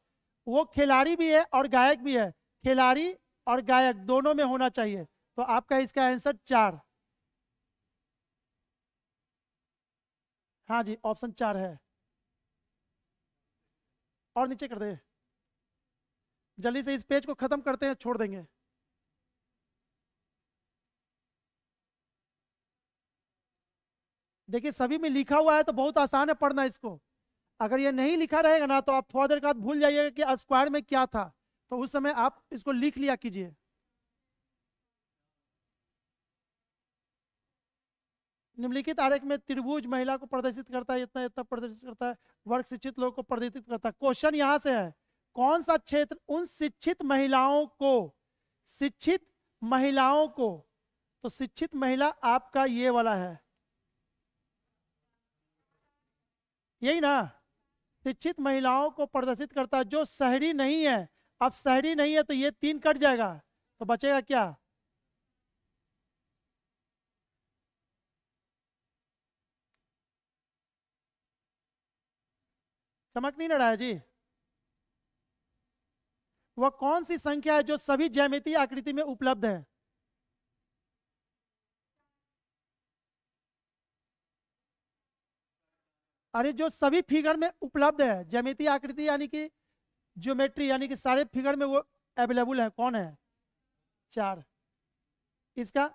वो खिलाड़ी भी है और गायक भी है, खिलाड़ी और गायक दोनों में होना चाहिए, तो आपका इसका आंसर 4। हाँ जी, ऑप्शन 4 है। और नीचे कर दे, जल्दी से इस पेज को खत्म करते हैं, छोड़ देंगे। देखिए सभी में लिखा हुआ है तो बहुत आसान है पढ़ना इसको। अगर ये नहीं लिखा रहेगा ना तो आप थोड़ा देर के बाद भूल जाइएगा कि स्क्वायर में क्या था, तो उस समय आप इसको लिख लिया कीजिए। निम्नलिखित आरेख में त्रिभुज महिला को प्रदर्शित करता है, इतना इतना प्रदर्शित करता है, वर्ग शिक्षित लोग को प्रदर्शित करता है। क्वेश्चन यहां से है, कौन सा क्षेत्र उन शिक्षित महिलाओं को, शिक्षित महिलाओं को, तो शिक्षित महिला आपका ये वाला है, यही ना, शिक्षित महिलाओं को प्रदर्शित करता है, जो शहरी नहीं है। अब शहरी नहीं है तो ये 3 कट जाएगा, तो बचेगा क्या? चमक नहीं रहा है जी? वह कौन सी संख्या है जो सभी ज्यामितीय आकृति में उपलब्ध है? अरे जो सभी फिगर में उपलब्ध है, ज्यामितीय आकृति यानी कि ज्योमेट्री, यानी कि सारे फिगर में वो अवेलेबल है, कौन है? 4। इसका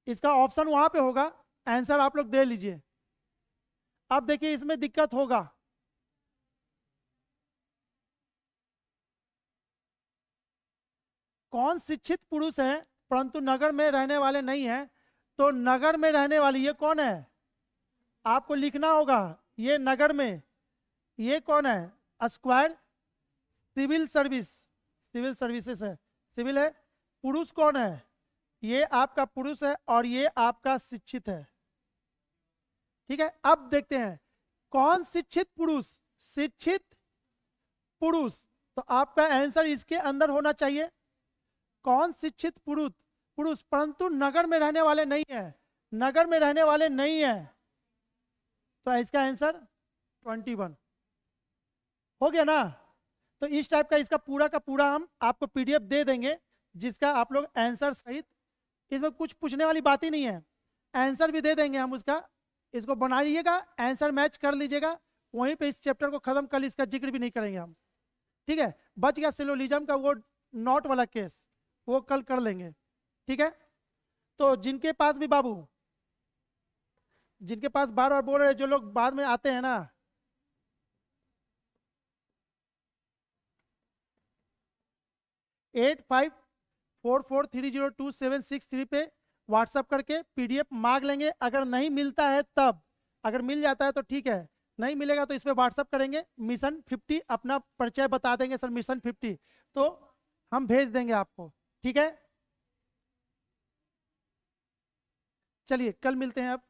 इसका ऑप्शन वहां पे होगा, आंसर आप लोग दे लीजिए। अब देखिए इसमें दिक्कत होगा, कौन शिक्षित पुरुष है परंतु नगर में रहने वाले नहीं है? तो नगर में रहने वाली ये कौन है? आपको लिखना होगा, ये नगर में, ये कौन है? Square civil service, civil services है, सिविल है। पुरुष कौन है? ये आपका पुरुष है और ये आपका शिक्षित है। ठीक है, अब देखते हैं कौन शिक्षित पुरुष, शिक्षित पुरुष, तो आपका आंसर इसके अंदर होना चाहिए। कौन शिक्षित पुरुष, पुरुष परंतु नगर में रहने वाले नहीं है, नगर में रहने वाले नहीं है, तो इसका आंसर 21 हो गया ना? तो इस टाइप का इसका पूरा का पूरा हम आपको पीडीएफ दे देंगे, जिसका आप लोग आंसर सहित, इसमें कुछ पूछने वाली बात ही नहीं है, आंसर भी दे देंगे हम उसका। इसको बना लीजिएगा, आंसर मैच कर लीजिएगा, वहीं पे इस चैप्टर को खत्म कर, इसका जिक्र भी नहीं करेंगे हम। ठीक है, बच गया सिलोजिज्म का वो नॉट वाला केस, वो कल कर लेंगे। ठीक है, तो जिनके पास भी बाबू, जिनके पास बार बार बोल रहे, जो लोग बाद में आते हैं ना, एट 544302763 पे व्हाट्सअप करके पीडीएफ मांग लेंगे। अगर नहीं मिलता है तब, अगर मिल जाता है तो ठीक है, नहीं मिलेगा तो इस पे व्हाट्सअप करेंगे, मिशन 50 अपना परिचय बता देंगे, सर मिशन 50, तो हम भेज देंगे आपको। ठीक है, चलिए कल मिलते हैं अब।